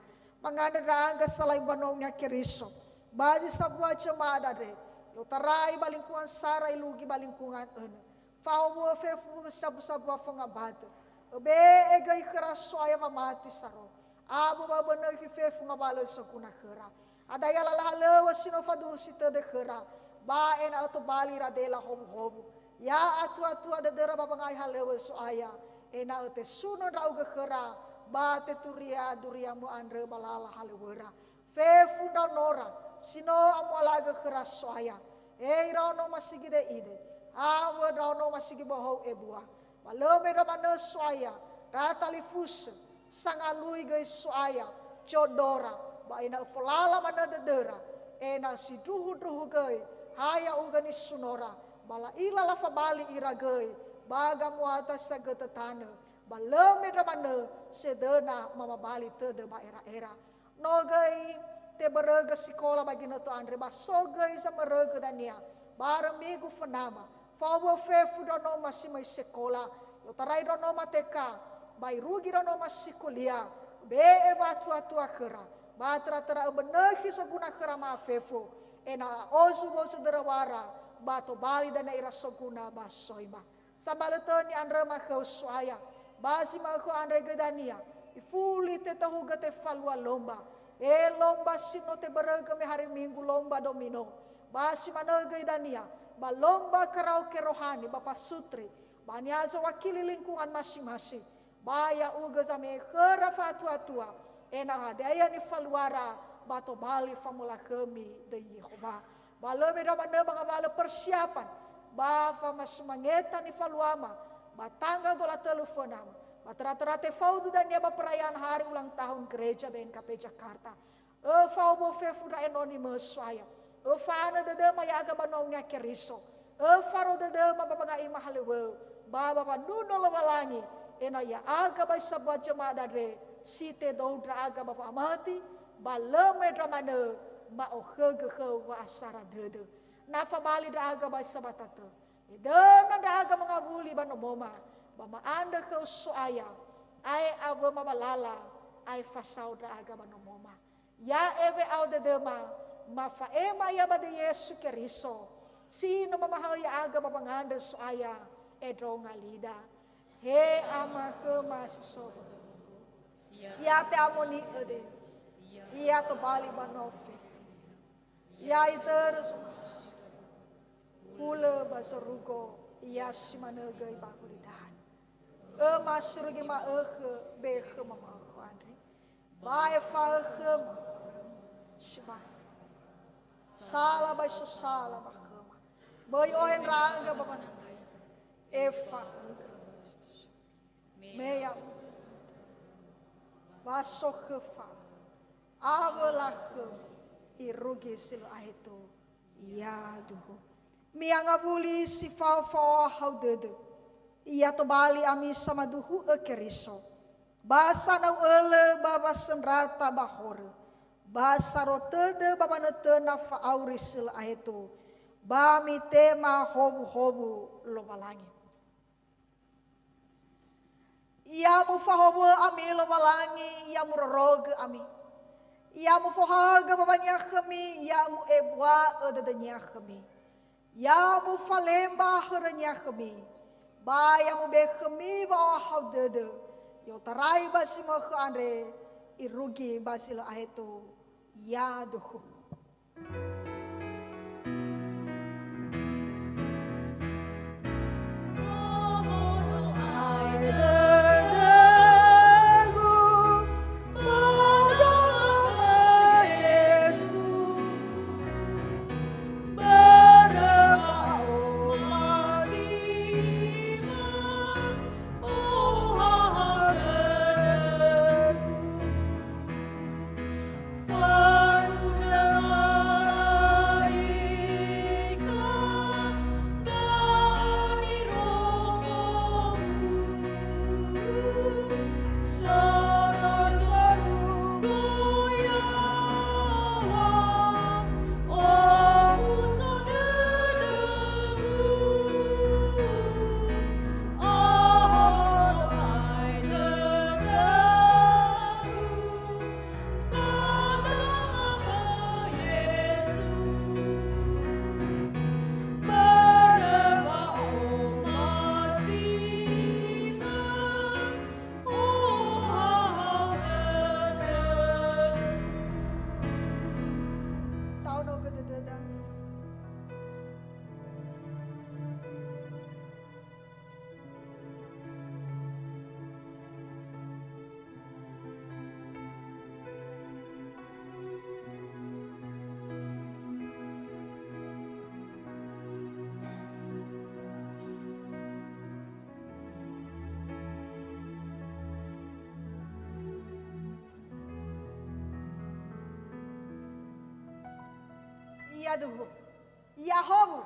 D: Mangada rangga salai banongnya keriso. Baji sabwa cemada de. Yotarai balingkungan sara ilugi balingkungan ene. Fau bua fefu sabu-sabu fangabate. Ebe egai khera soaya mamati saro. Abu babana ki fefu ngabalo sakuna khera. Ada ya lalahala sino fadu sita de khera. Ba en auto bali radela hobu-hobu. Ya atu-atu ada dera babangai halewa soaya. Ena te suno rauga khera. Ba te turia duriamu andre balala halewera. Fefu da nora. Sino amu alaga khera soaya. Rauno masigi de ide. Awa rauno masigi bohau ebua. Balome ramana soaya. Ratali fusa. Sangalui gai soaya. Chodora. Ba ena falala mana dedera. Ena si duhu gai. Haya ugani sunora. Bala ila lafa bali ira gai. Baga muata sagata tana. Balome ramana sedena mama bali tede ba era. No gai te berega sekolah bagi nato andre ba so gai sa merega dania. Bara migu fanama. Fawa fefu dono masih mai sekolah. Yotarai dono mateka. Bai rugi dono masih kuliah. Be eva tua kera. Ba tera benehi saguna kera ma fefu. Ena osu derawara. Ba to bali dana ira saguna ba soima. Sambaletoni andre ma kau suaya. Basi ma kau andre gedania. Ifuli te tahuga te falua lomba. Lomba sino te berega me hari minggu lomba domino. Basi managa idania. Ba lomba karaoke rohani Bapak Sutri. Banyazo wakili lingkungan masing-masing. Baya uga zame khera fatua. Ena hadaya ni faluara. Bato bali famula kemi de Yehova. Balome ramana bangabala persiapan. Ba famasumangeta ni faluama. Ba tanggal dola telefonama. Rata-rata faudu dan niaba perayaan hari ulang tahun gereja BNKP Jakarta. Fau bo fefu da anonymous swaya. Fana dedema ya aga banongnya keriso. Faro dedema babaga ima halewe. Baba nuno lawalangi. Ena ya aga bai sabwa jemaah dare. Site doudra aga bapa amati. Baleme dramane. Ba ohege wa asara dede. Nafa bali da aga bai sabatata. Edena da aga mengabuli banomoma. Bama anda kau soaya, ai abo mabalala, ai fasau da agama nomoma. Ya eve au de dema, mafa ema ya bade Yesu keriso. Sino mamahal ya agama manganda soaya, edro ngalida. He ama ke masiso. Ya te amoni ede. Ya to bali banofe. Ya iterus. Hula basorugo, ya simanagai bakulidah. Masrugi ma bege mama Andre. Baie falge shiba. Sala bai so sala mahama. Boy oen raga babana. Eva. Meia. Baso gefa. Awela irugi silo aheto. Ya duhu. Mianga buli si fau hau dede. Ia to bali ami sama duhu keriso. Basa nau ele baba senrata bahore. Basa rotede baba netena fa aurisil aheto. Bami tema hobu lo balangi. Ia mu fa hobu ami lo balangi. Ia mu roroge ami. Ia mu fohaga baba nyakemi. Ia mu ebwa edede nyakemi. Ia mu falemba hore nyakemi. Baya mu bekemi bawa haudede. Yo tarai basi mo andre irugi basi lo aheto ya duhu. Aide
F: yaduhu. Yahobu